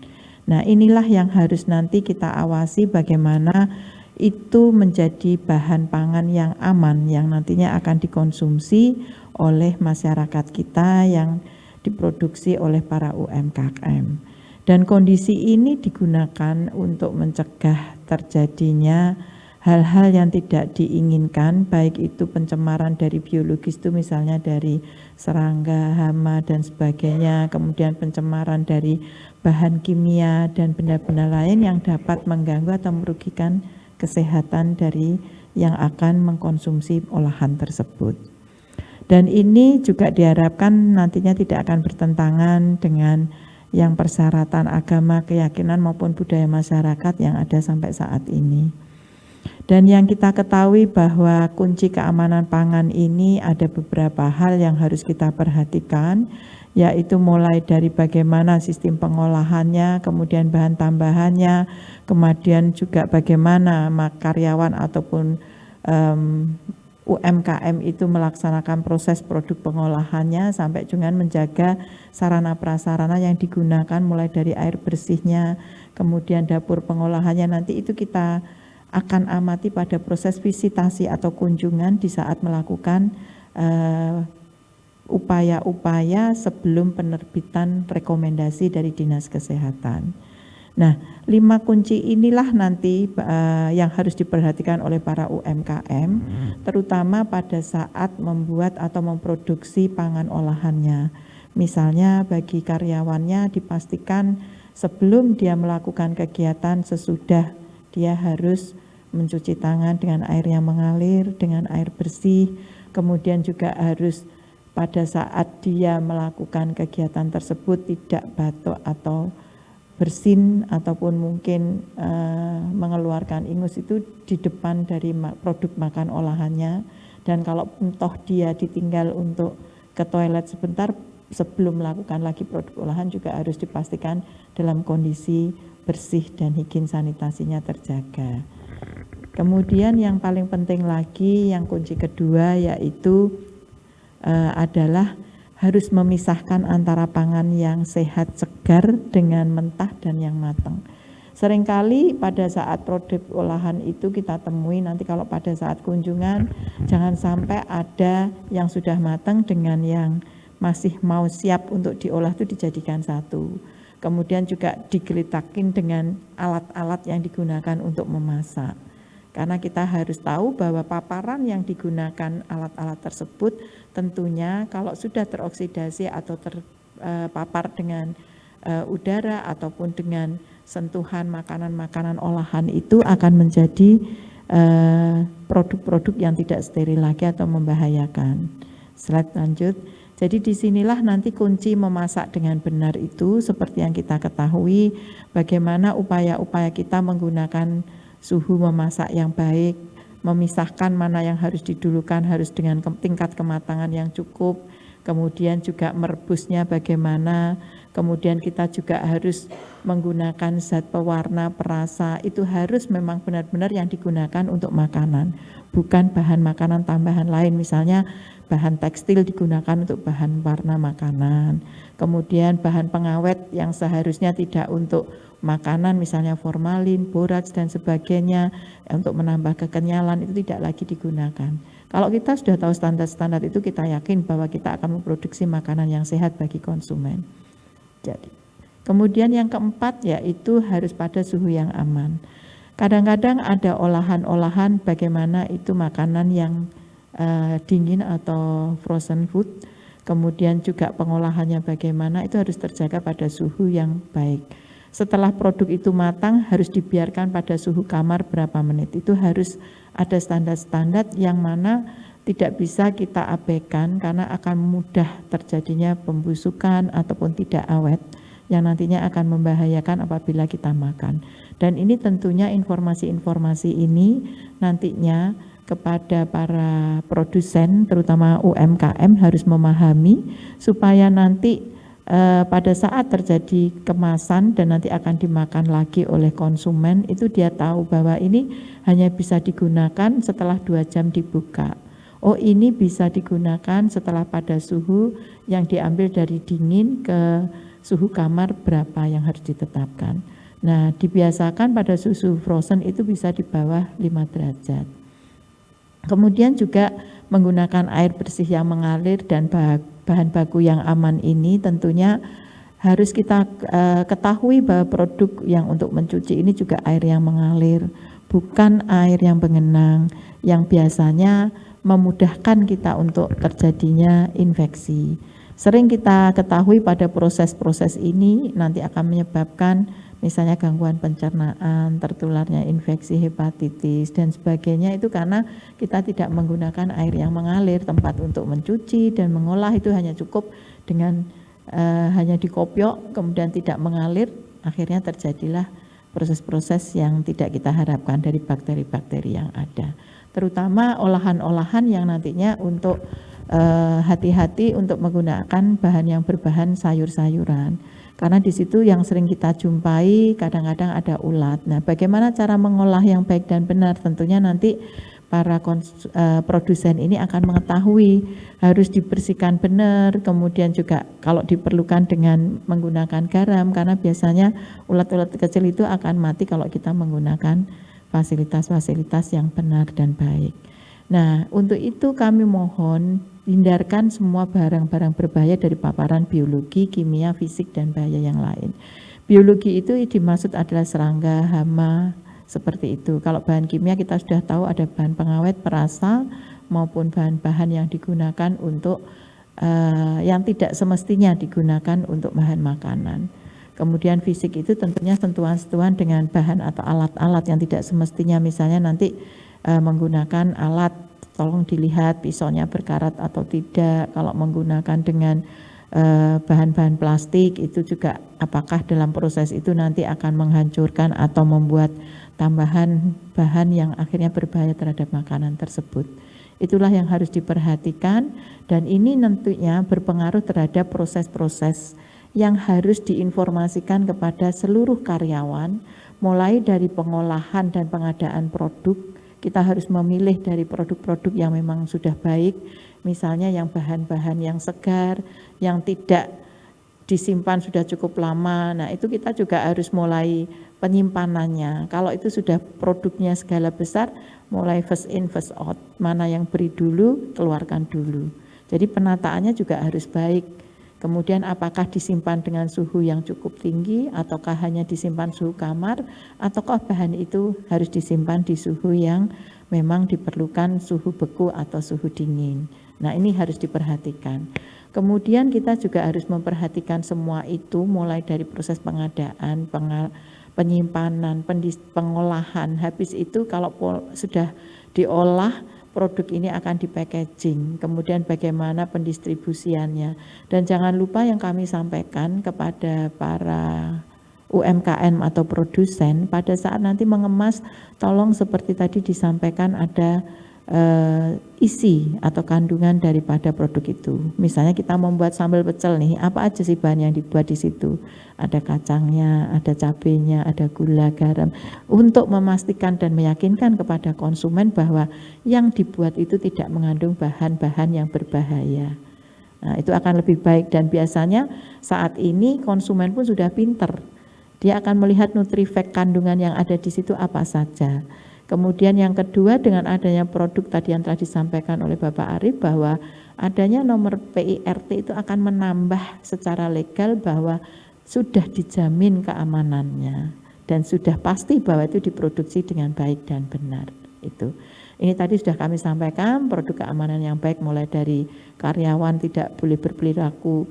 Nah, inilah yang harus nanti kita awasi bagaimana itu menjadi bahan pangan yang aman yang nantinya akan dikonsumsi oleh masyarakat kita yang diproduksi oleh para UMKM. Dan kondisi ini digunakan untuk mencegah terjadinya hal-hal yang tidak diinginkan, baik itu pencemaran dari biologis itu misalnya dari serangga, hama dan sebagainya, kemudian pencemaran dari bahan kimia dan benda-benda lain yang dapat mengganggu atau merugikan kesehatan dari yang akan mengkonsumsi olahan tersebut. Dan ini juga diharapkan nantinya tidak akan bertentangan dengan yang persyaratan agama, keyakinan maupun budaya masyarakat yang ada sampai saat ini. Dan yang kita ketahui bahwa kunci keamanan pangan ini ada beberapa hal yang harus kita perhatikan, yaitu mulai dari bagaimana sistem pengolahannya, kemudian bahan tambahannya, kemudian juga bagaimana karyawan ataupun UMKM itu melaksanakan proses produk pengolahannya sampai dengan menjaga sarana prasarana yang digunakan mulai dari air bersihnya, kemudian dapur pengolahannya. Nanti itu kita akan amati pada proses visitasi atau kunjungan di saat melakukan upaya-upaya sebelum penerbitan rekomendasi dari Dinas Kesehatan. Nah, 5 kunci inilah nanti yang harus diperhatikan oleh para UMKM, terutama pada saat membuat atau memproduksi pangan olahannya. Misalnya bagi karyawannya dipastikan sebelum dia melakukan kegiatan, sesudah dia harus mencuci tangan dengan air yang mengalir, dengan air bersih, kemudian juga harus pada saat dia melakukan kegiatan tersebut tidak batuk atau bersin ataupun mungkin mengeluarkan ingus itu di depan dari produk makan olahannya. Dan kalau toh dia ditinggal untuk ke toilet sebentar sebelum melakukan lagi produk olahan juga harus dipastikan dalam kondisi bersih dan higien sanitasinya terjaga. Kemudian yang paling penting lagi yang kunci kedua yaitu adalah harus memisahkan antara pangan yang sehat segar dengan mentah dan yang matang. Seringkali pada saat produk olahan itu kita temui nanti kalau pada saat kunjungan jangan sampai ada yang sudah matang dengan yang masih mau siap untuk diolah itu dijadikan satu. Kemudian juga digelitakin dengan alat-alat yang digunakan untuk memasak. Karena kita harus tahu bahwa paparan yang digunakan alat-alat tersebut tentunya kalau sudah teroksidasi atau terpapar dengan udara ataupun dengan sentuhan makanan-makanan olahan itu akan menjadi produk-produk yang tidak steril lagi atau membahayakan. Slide lanjut. Jadi disinilah nanti kunci memasak dengan benar itu seperti yang kita ketahui bagaimana upaya-upaya kita menggunakan suhu memasak yang baik, memisahkan mana yang harus didulukan harus dengan tingkat kematangan yang cukup, kemudian juga merebusnya bagaimana, kemudian kita juga harus menggunakan zat pewarna, perasa, itu harus memang benar-benar yang digunakan untuk makanan, bukan bahan makanan tambahan lain, misalnya bahan tekstil digunakan untuk bahan warna makanan, kemudian bahan pengawet yang seharusnya tidak untuk makanan misalnya formalin, boraks dan sebagainya untuk menambah kekenyalan itu tidak lagi digunakan. Kalau kita sudah tahu standar-standar itu kita yakin bahwa kita akan memproduksi makanan yang sehat bagi konsumen. Jadi, kemudian yang keempat yaitu harus pada suhu yang aman. Kadang-kadang ada olahan-olahan bagaimana itu makanan yang dingin atau frozen food, kemudian juga pengolahannya bagaimana itu harus terjaga pada suhu yang baik. Setelah produk itu matang harus dibiarkan pada suhu kamar berapa menit. Itu harus ada standar-standar yang mana tidak bisa kita abaikan karena akan mudah terjadinya pembusukan ataupun tidak awet yang nantinya akan membahayakan apabila kita makan. Dan ini tentunya informasi-informasi ini nantinya kepada para produsen terutama UMKM harus memahami supaya nanti pada saat terjadi kemasan dan nanti akan dimakan lagi oleh konsumen, itu dia tahu bahwa ini hanya bisa digunakan setelah 2 jam dibuka. Oh, ini bisa digunakan setelah pada suhu yang diambil dari dingin ke suhu kamar berapa yang harus ditetapkan. Nah, dibiasakan pada susu frozen itu bisa di bawah 5 derajat. Kemudian juga menggunakan air bersih yang mengalir dan bahan baku yang aman ini tentunya harus kita ketahui bahwa produk yang untuk mencuci ini juga air yang mengalir, bukan air yang bengenang yang biasanya memudahkan kita untuk terjadinya infeksi. Sering kita ketahui pada proses-proses ini nanti akan menyebabkan misalnya gangguan pencernaan, tertularnya infeksi hepatitis dan sebagainya, itu karena kita tidak menggunakan air yang mengalir. Tempat untuk mencuci dan mengolah itu hanya cukup dengan hanya dikopiok kemudian tidak mengalir, akhirnya terjadilah proses-proses yang tidak kita harapkan dari bakteri-bakteri yang ada. Terutama olahan-olahan yang nantinya untuk hati-hati untuk menggunakan bahan yang berbahan sayur-sayuran. Karena di situ yang sering kita jumpai kadang-kadang ada ulat. Nah, bagaimana cara mengolah yang baik dan benar? Tentunya nanti para produsen ini akan mengetahui harus dibersihkan benar, kemudian juga kalau diperlukan dengan menggunakan garam, karena biasanya ulat-ulat kecil itu akan mati kalau kita menggunakan fasilitas-fasilitas yang benar dan baik. Nah, untuk itu kami mohon hindarkan semua barang-barang berbahaya dari paparan biologi, kimia, fisik, dan bahaya yang lain. Biologi itu dimaksud adalah serangga, hama, seperti itu. Kalau bahan kimia kita sudah tahu ada bahan pengawet, perasa, maupun bahan-bahan yang digunakan untuk yang tidak semestinya digunakan untuk bahan makanan. Kemudian fisik itu tentunya sentuhan-sentuhan dengan bahan atau alat-alat yang tidak semestinya, misalnya nanti menggunakan alat, tolong dilihat pisaunya berkarat atau tidak. Kalau menggunakan dengan bahan-bahan plastik itu juga apakah dalam proses itu nanti akan menghancurkan atau membuat tambahan bahan yang akhirnya berbahaya terhadap makanan tersebut. Itulah yang harus diperhatikan, dan ini tentunya berpengaruh terhadap proses-proses yang harus diinformasikan kepada seluruh karyawan, mulai dari pengolahan dan pengadaan produk. Kita harus memilih dari produk-produk yang memang sudah baik, misalnya yang bahan-bahan yang segar, yang tidak disimpan sudah cukup lama. Nah, itu kita juga harus mulai penyimpanannya. Kalau itu sudah produknya skala besar, mulai first in first out, mana yang beri dulu, keluarkan dulu. Jadi penataannya juga harus baik. Kemudian apakah disimpan dengan suhu yang cukup tinggi, ataukah hanya disimpan suhu kamar, ataukah bahan itu harus disimpan di suhu yang memang diperlukan suhu beku atau suhu dingin. Nah, ini harus diperhatikan. Kemudian kita juga harus memperhatikan semua itu, mulai dari proses pengadaan, penyimpanan, pengolahan. Habis itu kalau sudah diolah, produk ini akan di-packaging, kemudian bagaimana pendistribusiannya. Dan jangan lupa yang kami sampaikan kepada para UMKM atau produsen, pada saat nanti mengemas, tolong seperti tadi disampaikan ada isi atau kandungan daripada produk itu. Misalnya kita membuat sambal pecel nih, apa aja sih bahan yang dibuat di situ? Ada kacangnya, ada cabenya, ada gula, garam. Untuk memastikan dan meyakinkan kepada konsumen bahwa yang dibuat itu tidak mengandung bahan-bahan yang berbahaya. Nah, itu akan lebih baik, dan biasanya saat ini konsumen pun sudah pinter. Dia akan melihat nutrifak kandungan yang ada di situ apa saja. Kemudian yang kedua, dengan adanya produk tadi yang telah disampaikan oleh Bapak Arief, bahwa adanya nomor PIRT itu akan menambah secara legal bahwa sudah dijamin keamanannya dan sudah pasti bahwa itu diproduksi dengan baik dan benar. Itu. Ini tadi sudah kami sampaikan, produk keamanan yang baik mulai dari karyawan tidak boleh berperilaku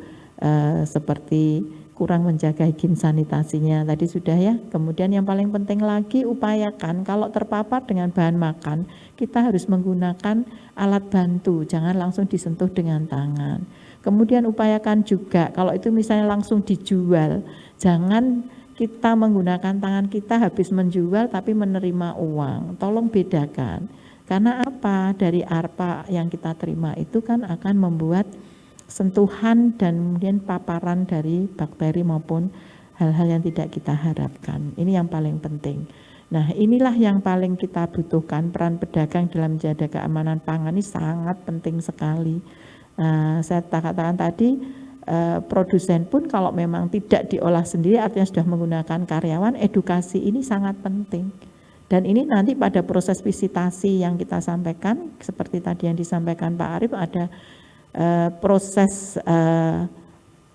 seperti kurang menjaga higien sanitasinya, tadi sudah ya. Kemudian yang paling penting lagi, upayakan kalau terpapar dengan bahan makan, kita harus menggunakan alat bantu, jangan langsung disentuh dengan tangan. Kemudian upayakan juga kalau itu misalnya langsung dijual, jangan kita menggunakan tangan kita habis menjual tapi menerima uang. Tolong bedakan. Karena apa? Dari ARPA yang kita terima itu kan akan membuat sentuhan dan kemudian paparan dari bakteri maupun hal-hal yang tidak kita harapkan. Ini yang paling penting. Nah, inilah yang paling kita butuhkan. Peran pedagang dalam menjaga keamanan pangan ini sangat penting sekali. Saya katakan tadi, produsen pun kalau memang tidak diolah sendiri, artinya sudah menggunakan karyawan, edukasi ini sangat penting. Dan ini nanti pada proses visitasi yang kita sampaikan, seperti tadi yang disampaikan Pak Arief, ada proses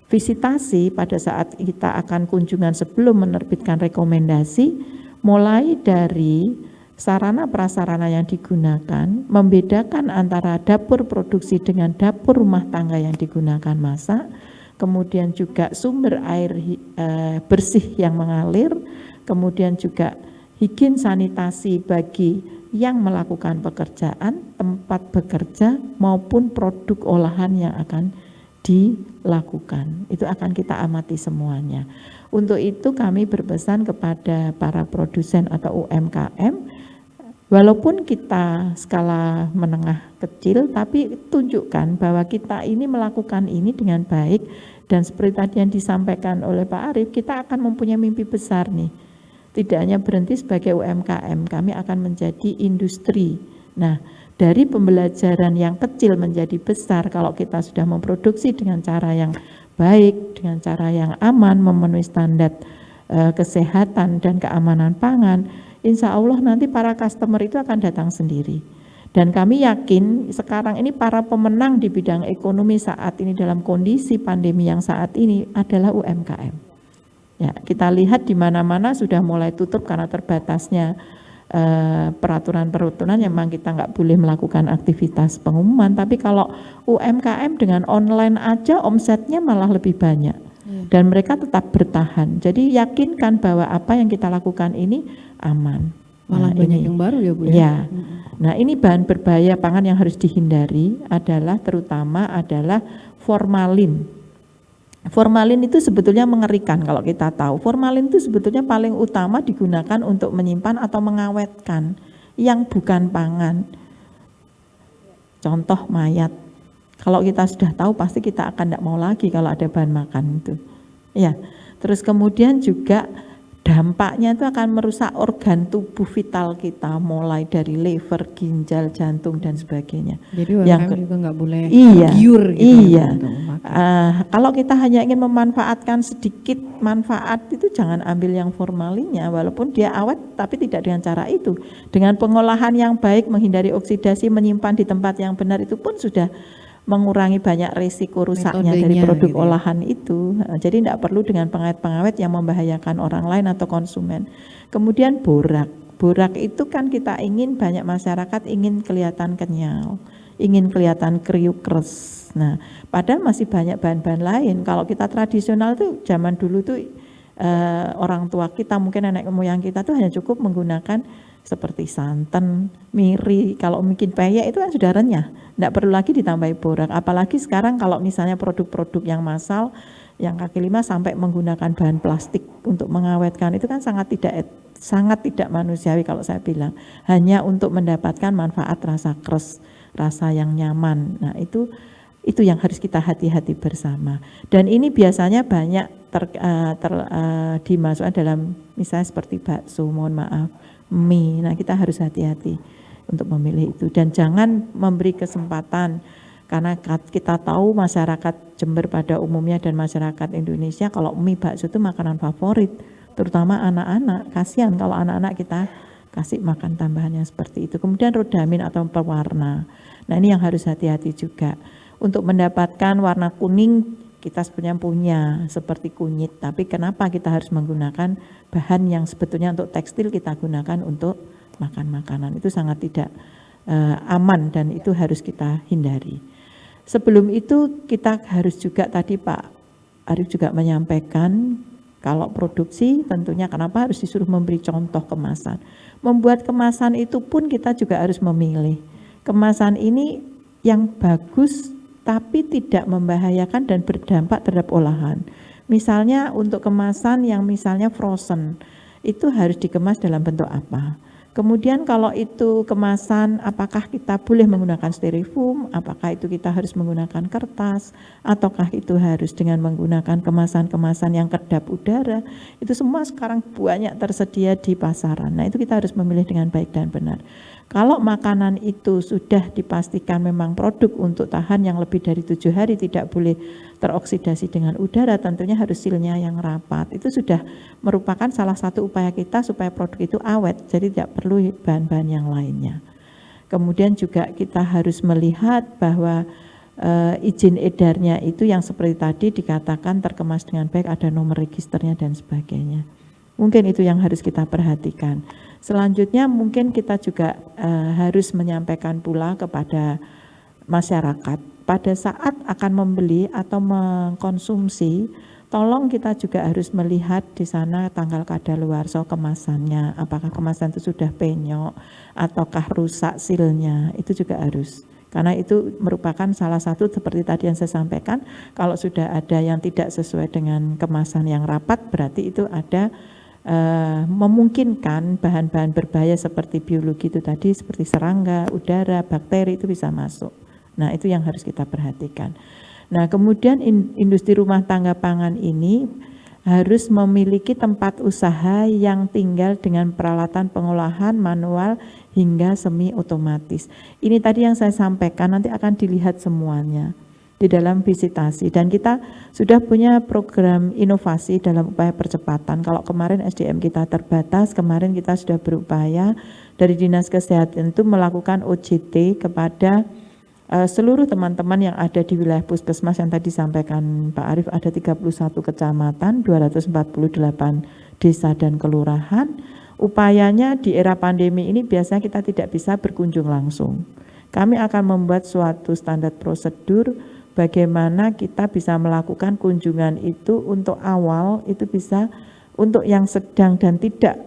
visitasi pada saat kita akan kunjungan sebelum menerbitkan rekomendasi, mulai dari sarana prasarana yang digunakan, membedakan antara dapur produksi dengan dapur rumah tangga yang digunakan masak, kemudian juga sumber air bersih yang mengalir, kemudian juga higien sanitasi bagi yang melakukan pekerjaan, tempat bekerja maupun produk olahan yang akan dilakukan. Itu akan kita amati semuanya. Untuk itu kami berpesan kepada para produsen atau UMKM, walaupun kita skala menengah kecil, tapi tunjukkan bahwa kita ini melakukan ini dengan baik, dan seperti tadi yang disampaikan oleh Pak Arief, kita akan mempunyai mimpi besar nih. Tidak hanya berhenti sebagai UMKM, kami akan menjadi industri. Nah, dari pembelajaran yang kecil menjadi besar, kalau kita sudah memproduksi dengan cara yang baik, dengan cara yang aman, memenuhi standar kesehatan dan keamanan pangan, insya Allah nanti para customer itu akan datang sendiri. Dan kami yakin sekarang ini para pemenang di bidang ekonomi saat ini dalam kondisi pandemi yang saat ini adalah UMKM. Ya, kita lihat di mana-mana sudah mulai tutup karena terbatasnya peraturan-peraturan yang memang kita nggak boleh melakukan aktivitas pengumuman. Tapi kalau UMKM dengan online aja omsetnya malah lebih banyak dan mereka tetap bertahan. Jadi yakinkan bahwa apa yang kita lakukan ini aman. Malah banyak yang baru ya Bu? Ya. Nah, ini bahan berbahaya pangan yang harus dihindari adalah terutama adalah formalin. Formalin itu sebetulnya mengerikan kalau kita tahu. Formalin itu sebetulnya paling utama digunakan untuk menyimpan atau mengawetkan yang bukan pangan. Contoh mayat. Kalau kita sudah tahu pasti kita akan tidak mau lagi kalau ada bahan makan itu. Ya. Terus kemudian juga dampaknya itu akan merusak organ tubuh vital kita, mulai dari liver, ginjal, jantung dan sebagainya. Jadi UMKM juga nggak boleh giur gitu. Iya. Kalau kita hanya ingin memanfaatkan sedikit manfaat itu jangan ambil yang formalinnya, walaupun dia awet tapi tidak dengan cara itu. Dengan pengolahan yang baik, menghindari oksidasi, menyimpan di tempat yang benar itu pun sudah mengurangi banyak risiko rusaknya dari produk gitu olahan itu. Jadi tidak perlu dengan pengawet-pengawet yang membahayakan orang lain atau konsumen. Kemudian borak. Borak itu kan kita ingin, banyak masyarakat ingin kelihatan kenyal, ingin kelihatan kriuk-kres. Nah, padahal masih banyak bahan-bahan lain. Kalau kita tradisional tuh zaman dulu tuh orang tua kita, mungkin nenek moyang kita tuh hanya cukup menggunakan seperti santan, miri, kalau mungkin peyek itu kan sudah renyah, tidak perlu lagi ditambahi borak. Apalagi sekarang kalau misalnya produk-produk yang massal, yang kaki lima sampai menggunakan bahan plastik untuk mengawetkan, itu kan sangat tidak manusiawi kalau saya bilang. Hanya untuk mendapatkan manfaat rasa kres, rasa yang nyaman. Nah itu yang harus kita hati-hati bersama. Dan ini biasanya banyak dimasukkan dalam misalnya seperti bakso, mohon maaf, mie. Nah kita harus hati-hati untuk memilih itu dan jangan memberi kesempatan, karena kita tahu masyarakat Jember pada umumnya dan masyarakat Indonesia kalau mie bakso itu makanan favorit, terutama anak-anak. Kasihan kalau anak-anak kita kasih makan tambahan yang seperti itu. Kemudian rodamin atau pewarna. Nah ini yang harus hati-hati juga. Untuk mendapatkan warna kuning kita sebenarnya punya seperti kunyit, tapi kenapa kita harus menggunakan bahan yang sebetulnya untuk tekstil kita gunakan untuk makan makanan? Itu sangat tidak aman dan itu harus kita hindari. Sebelum itu kita harus juga, tadi Pak Arief juga menyampaikan, kalau produksi tentunya kenapa harus disuruh memberi contoh kemasan. Membuat kemasan itu pun kita juga harus memilih. Kemasan ini yang bagus tapi tidak membahayakan dan berdampak terhadap olahan. Misalnya untuk kemasan yang misalnya frozen, itu harus dikemas dalam bentuk apa? Kemudian kalau itu kemasan, apakah kita boleh menggunakan styrofoam, apakah itu kita harus menggunakan kertas, ataukah itu harus dengan menggunakan kemasan-kemasan yang kedap udara, itu semua sekarang banyak tersedia di pasaran. Nah itu kita harus memilih dengan baik dan benar. Kalau makanan itu sudah dipastikan memang produk untuk tahan yang lebih dari 7 hari, tidak boleh teroksidasi dengan udara, tentunya harus silnya yang rapat. Itu sudah merupakan salah satu upaya kita supaya produk itu awet, jadi tidak perlu bahan-bahan yang lainnya. Kemudian juga kita harus melihat bahwa izin edarnya itu yang seperti tadi dikatakan terkemas dengan baik, ada nomor registernya dan sebagainya. Mungkin itu yang harus kita perhatikan. Selanjutnya mungkin kita juga harus menyampaikan pula kepada masyarakat pada saat akan membeli atau mengkonsumsi, tolong kita juga harus melihat di sana tanggal kadaluarsa kemasannya, apakah kemasan itu sudah penyok ataukah rusak silnya, itu juga harus. Karena itu merupakan salah satu seperti tadi yang saya sampaikan, kalau sudah ada yang tidak sesuai dengan kemasan yang rapat, berarti itu ada memungkinkan bahan-bahan berbahaya seperti biologi itu tadi, seperti serangga, udara, bakteri itu bisa masuk. Nah itu yang harus kita perhatikan. Nah kemudian industri rumah tangga pangan ini harus memiliki tempat usaha yang tinggal dengan peralatan pengolahan manual hingga semi otomatis. Ini tadi yang saya sampaikan, nanti akan dilihat semuanya di dalam visitasi, dan kita sudah punya program inovasi dalam upaya percepatan. Kalau kemarin SDM kita terbatas, kemarin kita sudah berupaya dari Dinas Kesehatan itu melakukan OJT kepada seluruh teman-teman yang ada di wilayah puskesmas yang tadi disampaikan Pak Arief, ada 31 kecamatan, 248 desa dan kelurahan. Upayanya di era pandemi ini biasanya kita tidak bisa berkunjung langsung. Kami akan membuat suatu standar prosedur bagaimana kita bisa melakukan kunjungan itu untuk awal, itu bisa untuk yang sedang dan tidak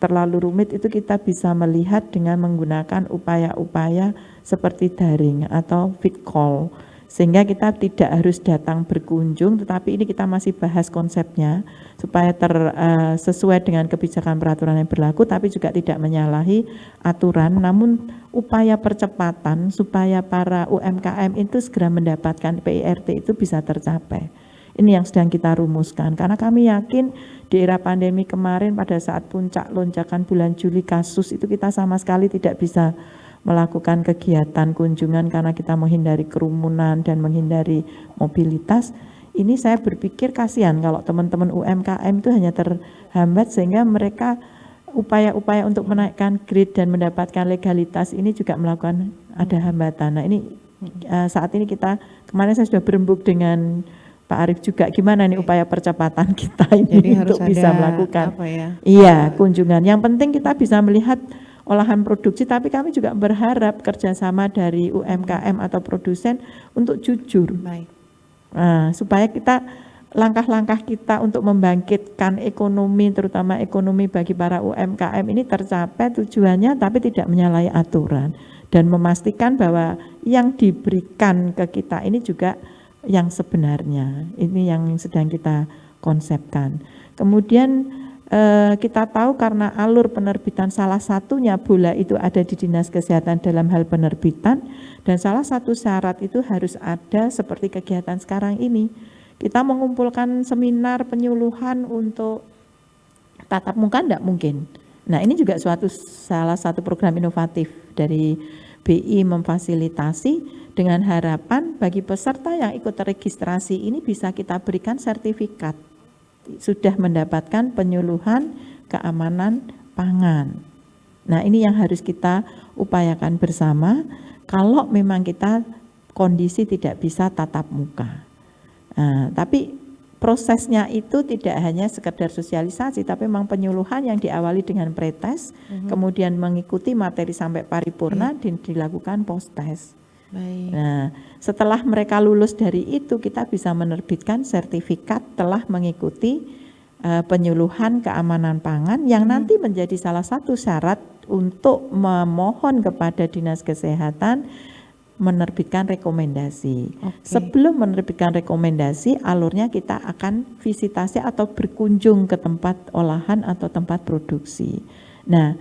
terlalu rumit, itu kita bisa melihat dengan menggunakan upaya-upaya seperti daring atau vid call, sehingga kita tidak harus datang berkunjung, tetapi ini kita masih bahas konsepnya supaya sesuai dengan kebijakan peraturan yang berlaku, tapi juga tidak menyalahi aturan, namun upaya percepatan supaya para UMKM itu segera mendapatkan PIRT itu bisa tercapai. Ini yang sedang kita rumuskan, karena kami yakin di era pandemi kemarin pada saat puncak lonjakan bulan Juli kasus itu kita sama sekali tidak bisa melakukan kegiatan kunjungan karena kita menghindari kerumunan dan menghindari mobilitas. Ini saya berpikir kasihan kalau teman-teman UMKM itu hanya terhambat sehingga mereka upaya-upaya untuk menaikkan grade dan mendapatkan legalitas ini juga melakukan ada hambatan. Nah ini saat ini kita, kemarin saya sudah berembuk dengan Pak Arief juga, gimana nih upaya percepatan kita ini. Jadi untuk harus bisa melakukan kunjungan. Yang penting kita bisa melihat olahan produksi, tapi kami juga berharap kerjasama dari UMKM atau produsen untuk jujur. Baik. Nah, supaya kita langkah-langkah kita untuk membangkitkan ekonomi, terutama ekonomi bagi para UMKM ini tercapai tujuannya, tapi tidak menyalahi aturan dan memastikan bahwa yang diberikan ke kita ini juga yang sebenarnya. Ini yang sedang kita konsepkan. Kemudian kita tahu karena alur penerbitan salah satunya bola itu ada di Dinas Kesehatan dalam hal penerbitan, dan salah satu syarat itu harus ada seperti kegiatan sekarang ini. Kita mengumpulkan seminar penyuluhan untuk tatap muka enggak mungkin. Nah ini juga salah satu program inovatif dari BI memfasilitasi dengan harapan bagi peserta yang ikut registrasi ini bisa kita berikan sertifikat sudah mendapatkan penyuluhan keamanan pangan. Nah ini yang harus kita upayakan bersama kalau memang kita kondisi tidak bisa tatap muka. Nah, tapi prosesnya itu tidak hanya sekedar sosialisasi, tapi memang penyuluhan yang diawali dengan pretest, kemudian mengikuti materi sampai paripurna dan dilakukan post-test. Baik. Nah, setelah mereka lulus dari itu, kita bisa menerbitkan sertifikat telah mengikuti penyuluhan keamanan pangan yang nanti menjadi salah satu syarat untuk memohon kepada Dinas Kesehatan menerbitkan rekomendasi. Sebelum menerbitkan rekomendasi, alurnya kita akan visitasi atau berkunjung ke tempat olahan atau tempat produksi. Nah,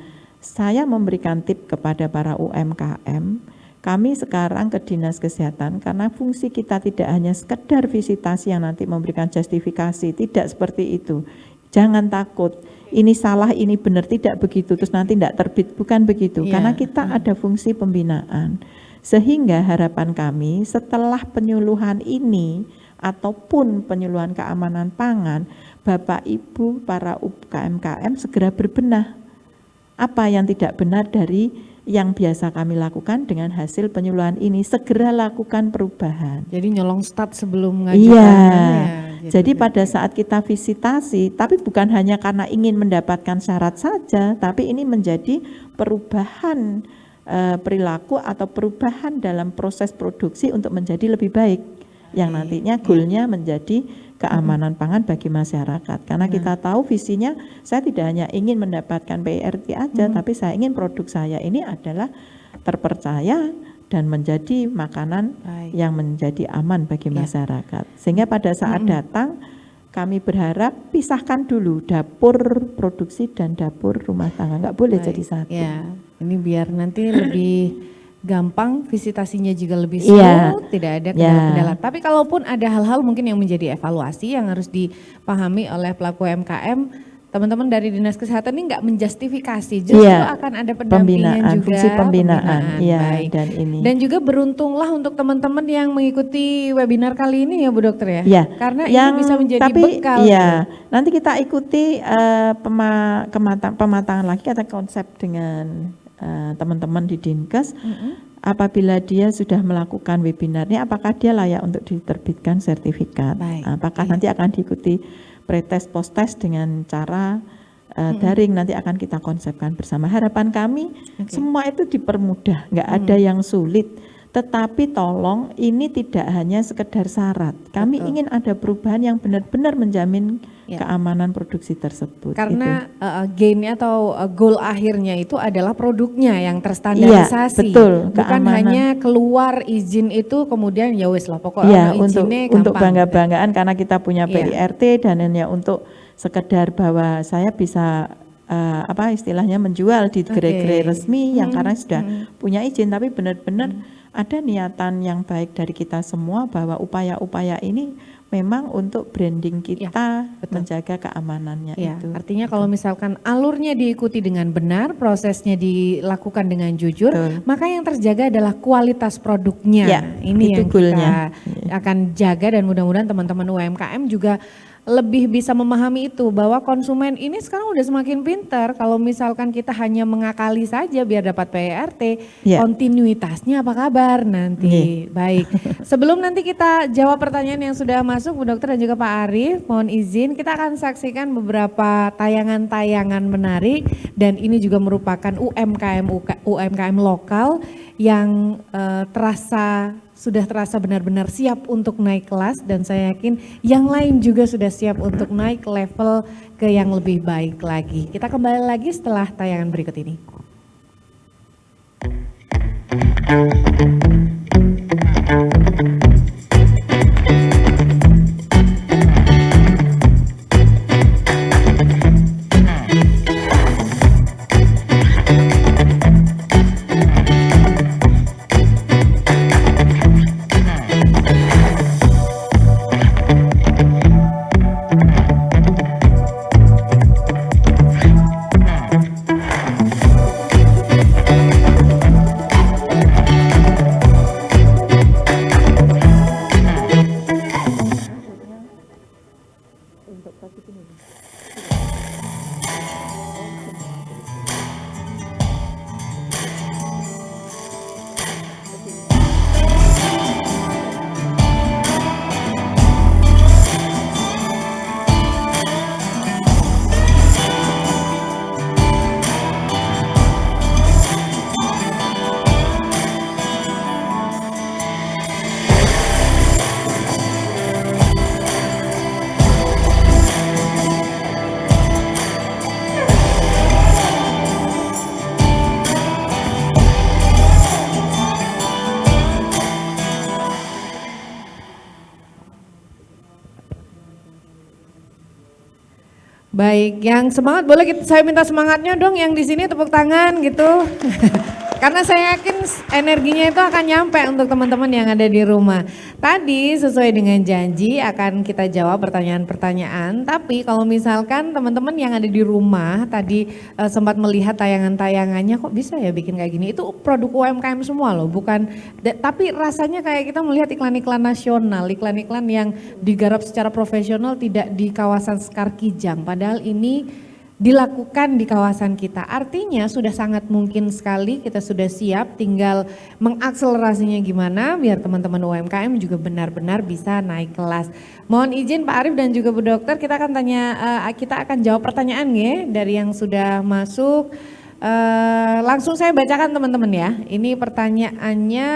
Saya memberikan tip kepada para UMKM, kami sekarang ke Dinas Kesehatan karena fungsi kita tidak hanya sekedar visitasi yang nanti memberikan justifikasi, tidak seperti itu. Jangan takut, ini salah, ini benar, tidak begitu, terus nanti tidak terbit, bukan begitu. Karena kita ada fungsi pembinaan. Sehingga harapan kami setelah penyuluhan ini, ataupun penyuluhan keamanan pangan, Bapak Ibu para UMKM segera berbenah. Apa yang tidak benar dari yang biasa kami lakukan dengan hasil penyuluhan ini, segera lakukan perubahan. Jadi nyolong start sebelum mengajukan. Iya, gitu. jadi pada saat kita visitasi, tapi bukan hanya karena ingin mendapatkan syarat saja, tapi ini menjadi perubahan perilaku atau perubahan dalam proses produksi untuk menjadi lebih baik. Yang nantinya goalnya menjadi keamanan pangan bagi masyarakat. Karena kita tahu visinya, saya tidak hanya ingin mendapatkan PRT aja, tapi saya ingin produk saya ini adalah terpercaya dan menjadi makanan yang menjadi aman bagi masyarakat. Sehingga pada saat datang, kami berharap pisahkan dulu dapur produksi dan dapur rumah tangga, nggak boleh jadi satu. Ya, ini biar nanti lebih gampang, visitasinya juga lebih smooth, tidak ada kendala-kendala. Tapi kalaupun ada hal-hal mungkin yang menjadi evaluasi yang harus dipahami oleh pelaku UMKM, teman-teman dari Dinas Kesehatan ini nggak menjustifikasi, justru akan ada pendampingan juga. Fungsi pembinaan, baik. Dan juga beruntunglah untuk teman-teman yang mengikuti webinar kali ini ya Bu Dokter ya. Karena ini bisa menjadi bekal. Nanti kita ikuti pematangan lagi kata konsep dengan teman-teman di Dinkes, apabila dia sudah melakukan webinarnya, apakah dia layak untuk diterbitkan sertifikat? Apakah nanti akan diikuti pretest post-test dengan cara daring, nanti akan kita konsepkan bersama. Harapan kami semua itu dipermudah, nggak ada yang sulit. Tetapi tolong ini tidak hanya sekedar syarat. Kami ingin ada perubahan yang benar-benar menjamin keamanan produksi tersebut. Karena gain-nya atau goal akhirnya itu adalah produknya yang terstandarisasi. Bukan hanya keluar izin itu kemudian ya wes lah pokoknya izinnya gampang. Untuk bangga-banggaan karena kita punya PIRT dan hanya untuk sekedar bahwa saya bisa istilahnya menjual di gerai-gerai resmi yang karena sudah punya izin, tapi benar-benar ada niatan yang baik dari kita semua bahwa upaya-upaya ini memang untuk branding kita, menjaga keamanannya itu. Artinya kalau misalkan alurnya diikuti dengan benar, prosesnya dilakukan dengan jujur, maka yang terjaga adalah kualitas produknya. Ini yang kita akan jaga, dan mudah-mudahan teman-teman UMKM juga lebih bisa memahami itu, bahwa konsumen ini sekarang udah semakin pintar. Kalau misalkan kita hanya mengakali saja biar dapat PRT, kontinuitasnya apa kabar nanti? Baik, sebelum nanti kita jawab pertanyaan yang sudah masuk Bu Dokter dan juga Pak Arief, mohon izin kita akan saksikan beberapa tayangan-tayangan menarik, dan ini juga merupakan UMKM lokal yang sudah terasa benar-benar siap untuk naik kelas, dan saya yakin yang lain juga sudah siap untuk naik level ke yang lebih baik lagi. Kita kembali lagi setelah tayangan berikut ini. Baik, yang semangat boleh saya minta semangatnya dong yang di sini tepuk tangan gitu. Karena saya yakin energinya itu akan nyampe untuk teman-teman yang ada di rumah. Tadi sesuai dengan janji akan kita jawab pertanyaan-pertanyaan. Tapi kalau misalkan teman-teman yang ada di rumah tadi sempat melihat tayangan-tayangannya, kok bisa ya bikin kayak gini. Itu produk UMKM semua loh, bukan. Tapi rasanya kayak kita melihat iklan-iklan nasional, iklan-iklan yang digarap secara profesional tidak di kawasan Sekar Kijang. Padahal ini dilakukan di kawasan kita. Artinya sudah sangat mungkin sekali kita sudah siap, tinggal mengakselerasinya gimana biar teman-teman UMKM juga benar-benar bisa naik kelas. Mohon izin Pak Arief dan juga Bu Dokter, kita akan jawab pertanyaan ya dari yang sudah masuk. Langsung saya bacakan teman-teman ya. Ini pertanyaannya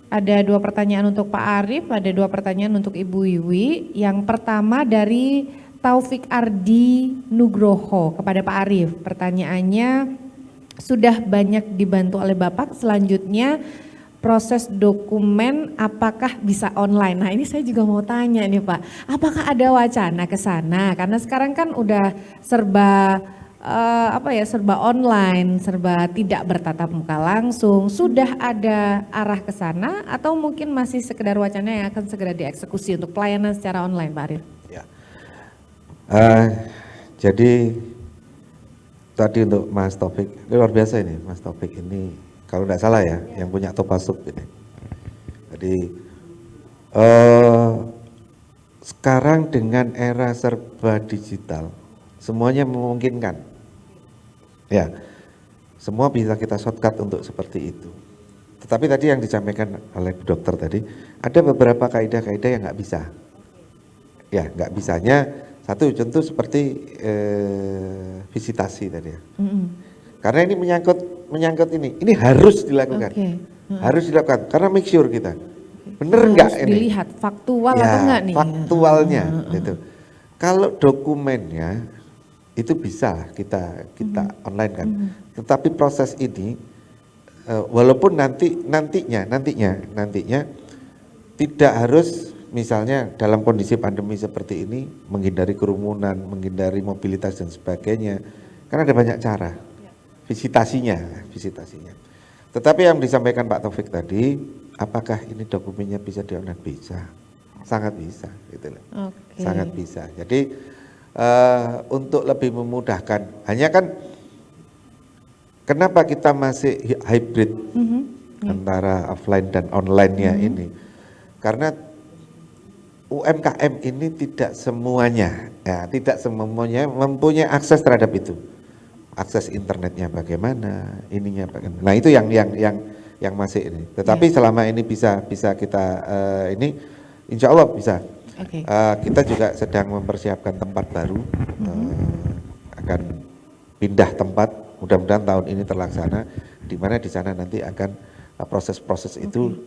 ada 2 pertanyaan untuk Pak Arief, ada 2 pertanyaan untuk Ibu Wiwi. Yang pertama dari Taufik Ardi Nugroho kepada Pak Arief. Pertanyaannya, sudah banyak dibantu oleh Bapak, selanjutnya proses dokumen apakah bisa online? Nah ini saya juga mau tanya nih Pak, apakah ada wacana ke sana? Karena sekarang kan udah serba serba online, serba tidak bertatap muka langsung. Sudah ada arah ke sana atau mungkin masih sekedar wacana yang akan segera dieksekusi untuk pelayanan secara online Pak Arief? Jadi tadi untuk Mas Taufik, luar biasa ini Mas Taufik ini, kalau tidak salah ya, yang punya Topasup ini. Jadi sekarang dengan era serba digital, semuanya memungkinkan. Ya, semua bisa kita shortcut untuk seperti itu. Tetapi tadi yang disampaikan oleh Bu Dokter tadi, ada beberapa kaidah-kaidah yang nggak bisa. Ya, nggak bisanya. Satu contoh seperti visitasi tadi ya. Karena ini menyangkut ini harus dilakukan. Harus dilakukan karena make sure kita. Bener enggak ini? Dilihat faktual ya, atau enggak nih? Faktualnya gitu. Kalau dokumennya itu bisa kita online kan. Tetapi proses ini walaupun nantinya tidak harus, misalnya dalam kondisi pandemi seperti ini, menghindari kerumunan, menghindari mobilitas dan sebagainya, kan ada banyak cara visitasinya. Tetapi yang disampaikan Pak Taufik tadi, apakah ini dokumennya bisa di online? Bisa, sangat bisa, gitu loh. Sangat bisa. Jadi untuk lebih memudahkan, hanya kan kenapa kita masih hybrid antara offline dan online-nya ini? Karena UMKM ini tidak semuanya mempunyai akses terhadap itu. Akses internetnya bagaimana, ininya bagaimana. Nah itu yang masih ini. Tetapi selama ini bisa kita ini, insya Allah bisa. Kita juga sedang mempersiapkan tempat baru, akan pindah tempat. Mudah-mudahan tahun ini terlaksana, di mana di sana nanti akan proses-proses itu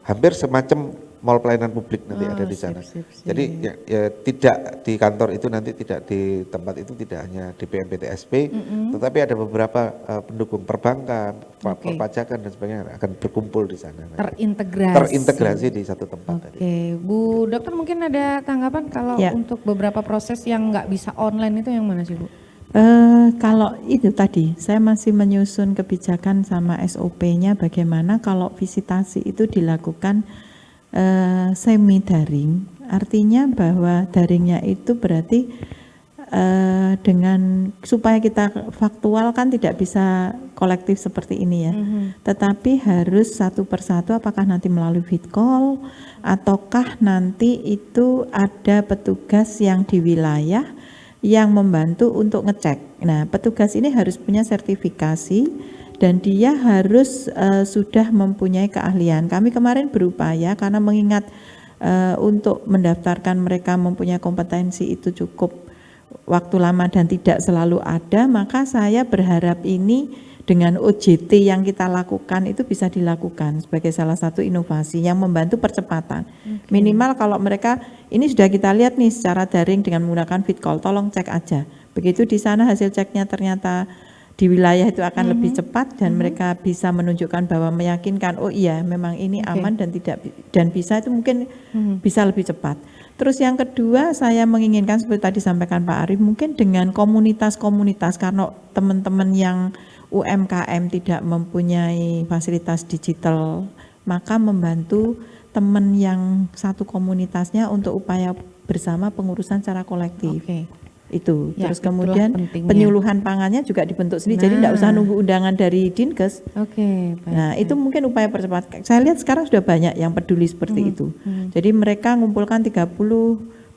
hampir semacam mall pelayanan publik nanti ada di sana. Jadi ya, tidak di kantor itu nanti, tidak di tempat itu tidak hanya DPM-PTSP, tetapi ada beberapa pendukung perbankan, perpajakan dan sebagainya akan berkumpul di sana. Terintegrasi di satu tempat. Bu Dokter mungkin ada tanggapan kalau untuk beberapa proses yang nggak bisa online itu yang mana sih Bu? Kalau itu tadi, saya masih menyusun kebijakan sama SOP-nya bagaimana kalau visitasi itu dilakukan semi daring, artinya bahwa daringnya itu berarti dengan supaya kita faktual kan tidak bisa kolektif seperti ini ya, tetapi harus satu persatu, apakah nanti melalui vid call ataukah nanti itu ada petugas yang di wilayah yang membantu untuk ngecek. Nah, petugas ini harus punya sertifikasi dan dia harus sudah mempunyai keahlian. Kami kemarin berupaya karena mengingat untuk mendaftarkan mereka mempunyai kompetensi itu cukup waktu lama dan tidak selalu ada, maka saya berharap ini dengan OJT yang kita lakukan itu bisa dilakukan sebagai salah satu inovasi yang membantu percepatan. Minimal kalau mereka ini sudah kita lihat nih secara daring dengan menggunakan vid call, tolong cek aja. Begitu di sana hasil ceknya ternyata di wilayah itu akan lebih cepat dan mereka bisa menunjukkan bahwa meyakinkan oh iya memang ini aman dan tidak dan bisa itu mungkin bisa lebih cepat. Terus yang kedua saya menginginkan seperti tadi sampaikan Pak Arief, mungkin dengan komunitas-komunitas, karena teman-teman yang UMKM tidak mempunyai fasilitas digital, maka membantu teman yang satu komunitasnya untuk upaya bersama pengurusan secara kolektif. Oke. Itu. Ya, Terus itulah kemudian pentingnya. penyuluhan pangannya juga dibentuk sendiri, jadi tidak usah nunggu undangan dari Dinkes. Oke, baik. Nah, itu mungkin upaya percepat. Saya lihat sekarang sudah banyak yang peduli seperti itu. Jadi mereka ngumpulkan 30,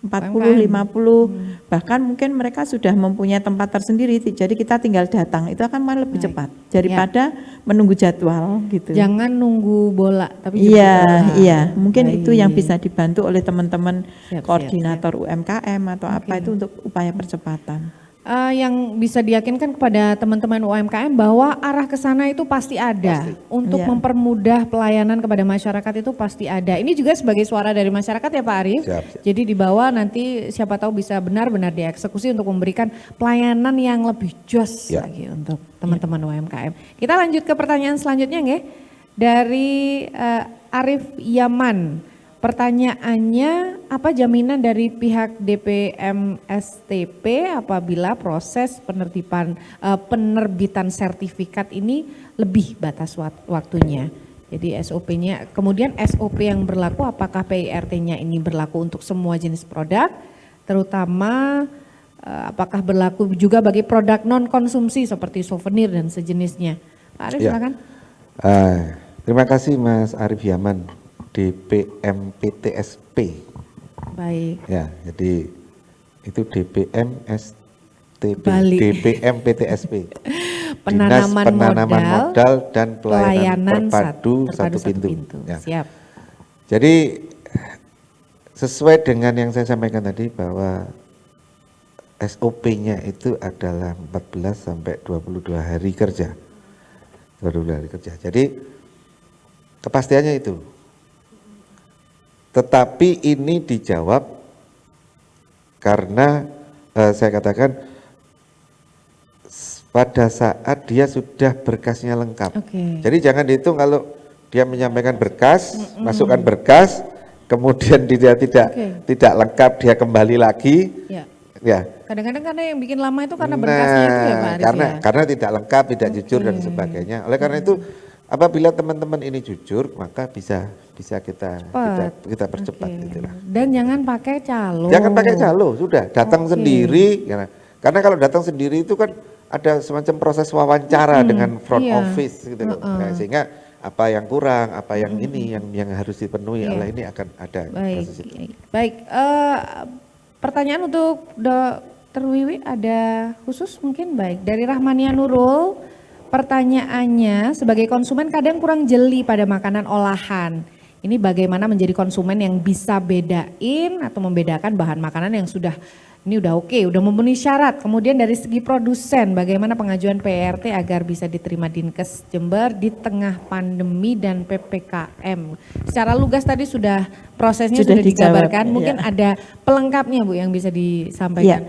40, 50, bahkan mungkin mereka sudah mempunyai tempat tersendiri. Jadi kita tinggal datang, itu akan malah lebih cepat daripada menunggu jadwal gitu. Jangan nunggu bola, tapi jemput Iya, bola. iya. Mungkin Baik. itu yang bisa dibantu oleh teman-teman Siap, koordinator UMKM atau apa itu untuk upaya percepatan. Yang bisa diyakinkan kepada teman-teman UMKM bahwa arah ke sana itu pasti ada. Untuk Iya. mempermudah pelayanan kepada masyarakat itu pasti ada. Ini juga sebagai suara dari masyarakat ya Pak Arief. Siap. Jadi di bawah nanti siapa tahu bisa benar-benar dieksekusi untuk memberikan pelayanan yang lebih jos Ya. lagi untuk teman-teman UMKM. Kita lanjut ke pertanyaan selanjutnya nggih. Dari Arif Yaman. Pertanyaannya, apa jaminan dari pihak DPMSTP apabila proses penerbitan sertifikat ini lebih batas waktunya? Jadi SOP-nya, kemudian SOP yang berlaku apakah PIRT-nya ini berlaku untuk semua jenis produk, terutama apakah berlaku juga bagi produk non konsumsi seperti souvenir dan sejenisnya? Pak Arief Ya. silakan. Terima kasih Mas Arief Yaman, DPMPTSP. Baik. Ya, jadi itu DPMSTP, Balik. DPMPTSP. Penanaman Dinas Penanaman modal, Modal dan Pelayanan terpadu Terpadu satu pintu. Ya. Siap. Jadi sesuai dengan yang saya sampaikan tadi bahwa SOP-nya itu adalah 14 sampai 22 hari kerja. 22 hari kerja. Jadi kepastiannya itu. Tetapi ini dijawab karena saya katakan pada saat dia sudah berkasnya lengkap. Oke. Jadi jangan dihitung kalau dia menyampaikan berkas, masukkan berkas, kemudian dia tidak lengkap, dia kembali lagi. Ya. Ya. Kadang-kadang karena yang bikin lama itu karena berkasnya itu ya Pak Arief karena tidak lengkap, tidak jujur dan sebagainya. Oleh karena itu apabila teman-teman ini jujur, maka bisa kita percepat Oke. gitulah. Dan jangan pakai calo. Jangan pakai calo, sudah datang sendiri. Karena kalau datang sendiri itu kan ada semacam proses wawancara dengan front iya. office gitu loh. Nah, sehingga apa yang kurang, apa yang ini yang harus dipenuhi Iya. oleh ini akan ada Baik. proses itu. Baik. Pertanyaan untuk Dr. Wiwi ada khusus mungkin baik. Dari Rahmania Nurul, pertanyaannya sebagai konsumen kadang kurang jeli pada makanan olahan. Ini bagaimana menjadi konsumen yang bisa bedain atau membedakan bahan makanan yang sudah ini udah oke, udah memenuhi syarat. Kemudian dari segi produsen, bagaimana pengajuan PRT agar bisa diterima Dinkes Jember di tengah pandemi dan PPKM. Secara lugas tadi sudah prosesnya sudah dijabarkan. dijawab, Mungkin ya. ada pelengkapnya Bu yang bisa disampaikan.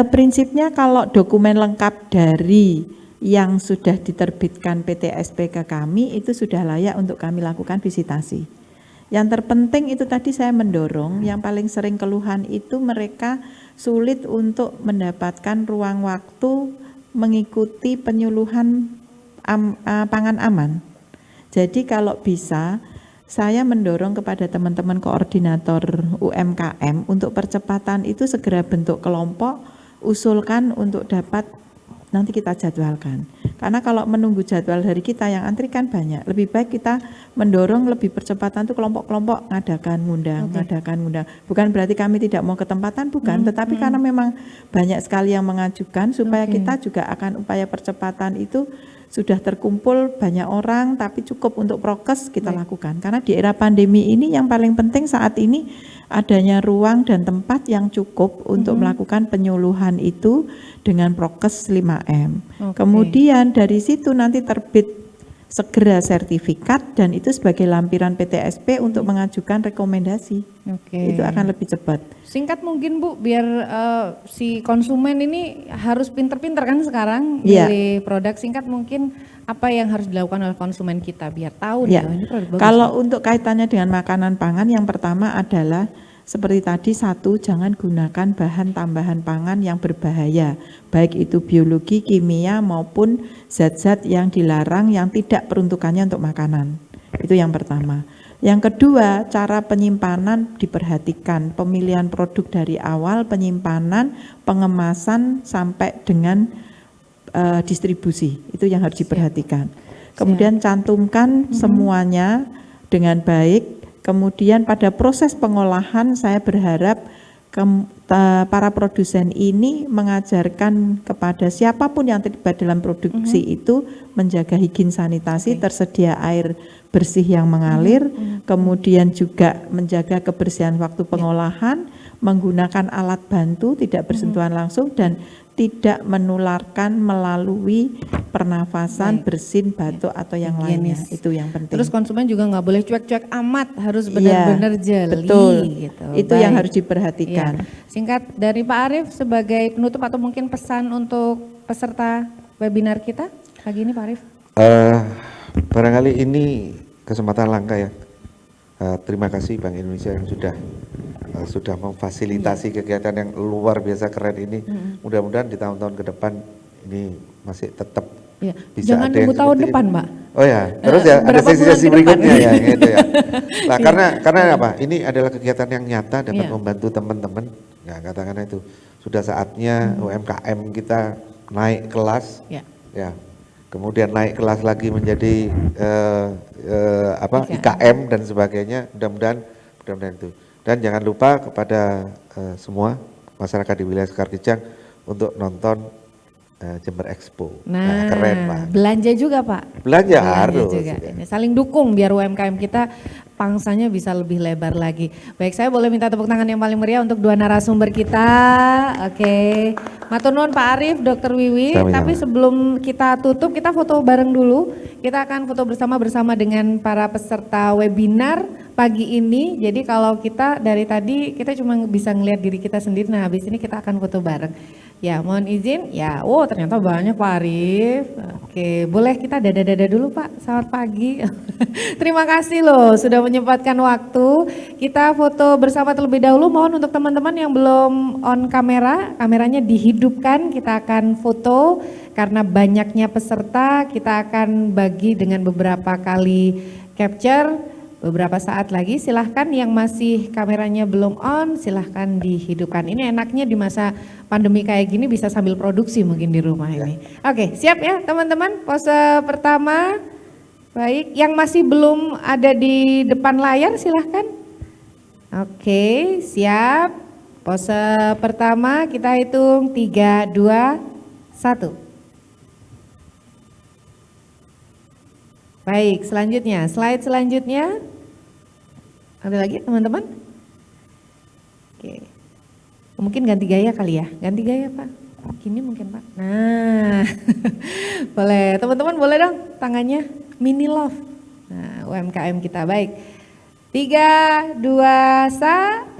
Prinsipnya kalau dokumen lengkap dari yang sudah diterbitkan PTSP ke kami itu sudah layak untuk kami lakukan visitasi. Yang terpenting itu tadi saya mendorong, yang paling sering keluhan itu mereka sulit untuk mendapatkan ruang waktu mengikuti penyuluhan pangan aman. Jadi kalau bisa, saya mendorong kepada teman-teman koordinator UMKM untuk percepatan itu segera bentuk kelompok, usulkan untuk dapat nanti kita jadwalkan. Karena kalau menunggu jadwal dari kita yang antri kan banyak. Lebih baik kita mendorong lebih percepatan itu kelompok-kelompok ngadakan ngundang. Bukan berarti kami tidak mau ketempatan, bukan. Tetapi karena memang banyak sekali yang mengajukan supaya kita juga akan upaya percepatan itu sudah terkumpul banyak orang tapi cukup untuk prokes kita lakukan. Karena di era pandemi ini yang paling penting saat ini adanya ruang dan tempat yang cukup untuk melakukan penyuluhan itu dengan prokes 5M. Kemudian dari situ nanti terbit segera sertifikat dan itu sebagai lampiran PTSP untuk mengajukan rekomendasi. Itu akan lebih cepat. Singkat mungkin Bu, biar si konsumen ini harus pinter-pinter kan sekarang Iya. milih produk. Singkat mungkin apa yang harus dilakukan oleh konsumen kita biar tahu Ya, nih, oh, ini produk bagus. kalau untuk kaitannya dengan makanan pangan yang pertama adalah seperti tadi, satu, jangan gunakan bahan tambahan pangan yang berbahaya, baik itu biologi, kimia maupun zat-zat yang dilarang yang tidak peruntukannya untuk makanan. Itu yang pertama. Yang kedua, cara penyimpanan diperhatikan, pemilihan produk dari awal, penyimpanan, pengemasan sampai dengan distribusi, itu yang harus diperhatikan. Kemudian cantumkan semuanya dengan baik. Kemudian pada proses pengolahan saya berharap para produsen ini mengajarkan kepada siapapun yang terlibat dalam produksi itu menjaga higien sanitasi, tersedia air bersih yang mengalir, kemudian juga menjaga kebersihan waktu pengolahan, menggunakan alat bantu tidak bersentuhan langsung dan tidak menularkan melalui pernafasan, bersin, batuk atau yang lainnya. Itu yang penting. Terus konsumen juga nggak boleh cuek-cuek amat, harus benar-benar jeli. Betul. Gitu. Itu yang harus diperhatikan. Singkat dari Pak Arief sebagai penutup atau mungkin pesan untuk peserta webinar kita pagi ini, Pak Arief. Barangkali ini kesempatan langka ya. Terima kasih Bank Indonesia yang sudah memfasilitasi kegiatan yang luar biasa keren ini. Mudah-mudahan di tahun-tahun ke depan ini masih tetap bisa. Jangan ada yang nunggu tahun seperti depan, ini. Mbak. Oh ya, terus ya ada Berapa sesi-sesi bulan ke berikutnya depan? ya, gitu ya. Nah, karena apa? Ini adalah kegiatan yang nyata dapat membantu teman-teman. Ya, katakan itu sudah saatnya UMKM kita naik kelas. Ya. Kemudian naik kelas lagi menjadi IKM dan sebagainya. Mudah-mudahan itu. Dan jangan lupa kepada semua masyarakat di wilayah Sekar Kijang untuk nonton Jember Expo. Nah, keren Pak. Belanja juga Pak. Belanja harus. Juga. Ini saling dukung biar UMKM kita pangsanya bisa lebih lebar lagi. Baik, saya boleh minta tepuk tangan yang paling meriah untuk dua narasumber kita. Oke. Matur nuwun Pak Arief, Dr. Wiwi. Sama-sama. Tapi sebelum kita tutup, kita foto bareng dulu. Kita akan foto bersama dengan para peserta webinar pagi ini. Jadi kalau kita dari tadi kita cuma bisa ngelihat diri kita sendiri. Nah, habis ini kita akan foto bareng. Ya, mohon izin. Ya, ternyata banyak Pak Arief. Oke, boleh kita dada-dada dulu Pak. Selamat pagi. Terima kasih loh sudah menyempatkan waktu. Kita foto bersama terlebih dahulu. Mohon untuk teman-teman yang belum on kamera, kameranya dihidupkan. Kita akan foto karena banyaknya peserta. Kita akan bagi dengan beberapa kali capture. Beberapa saat lagi silahkan yang masih kameranya belum on silahkan dihidupkan. Ini enaknya di masa pandemi kayak gini bisa sambil produksi mungkin di rumah ini. Oke, siap ya teman-teman, pose pertama. Baik, yang masih belum ada di depan layar silahkan. Oke, siap. Pose pertama kita hitung 3, 2, 1. Baik, selanjutnya, slide selanjutnya. Ada lagi teman-teman? Oke. Mungkin ganti gaya kali ya, ganti gaya Pak. Gini mungkin Pak. Nah, boleh. Teman-teman boleh dong tangannya mini love. Nah, UMKM kita baik. 3, 2, 1.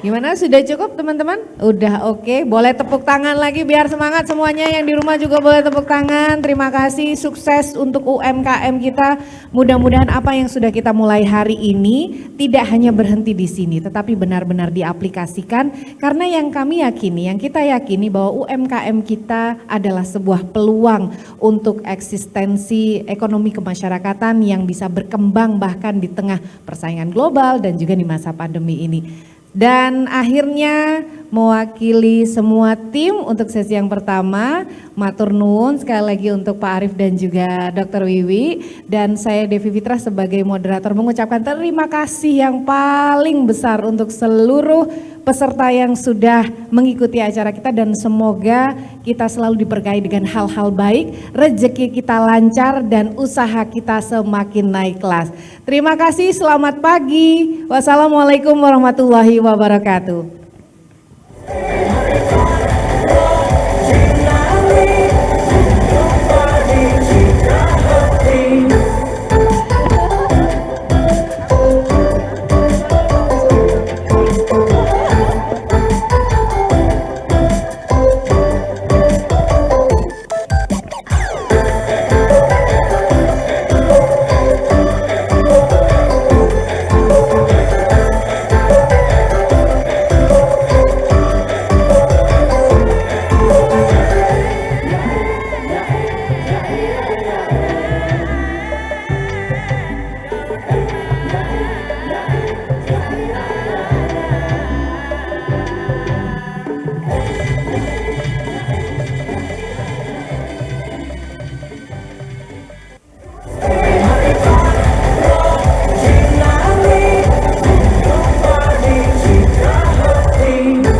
Gimana, sudah cukup teman-teman? Udah oke, boleh tepuk tangan lagi biar semangat semuanya, yang di rumah juga boleh tepuk tangan. Terima kasih, sukses untuk UMKM kita. Mudah-mudahan apa yang sudah kita mulai hari ini tidak hanya berhenti di sini, tetapi benar-benar diaplikasikan. Karena yang kami yakini, yang kita yakini bahwa UMKM kita adalah sebuah peluang untuk eksistensi ekonomi kemasyarakatan yang bisa berkembang bahkan di tengah persaingan global dan juga di masa pandemi ini. Dan akhirnya mewakili semua tim untuk sesi yang pertama, matur nuwun sekali lagi untuk Pak Arief dan juga Dr. Wiwi. Dan saya Devi Fitra sebagai moderator mengucapkan terima kasih yang paling besar untuk seluruh peserta yang sudah mengikuti acara kita. Dan semoga kita selalu diberkahi dengan hal-hal baik, rezeki kita lancar dan usaha kita semakin naik kelas. Terima kasih, selamat pagi. Wassalamualaikum warahmatullahi wabarakatuh.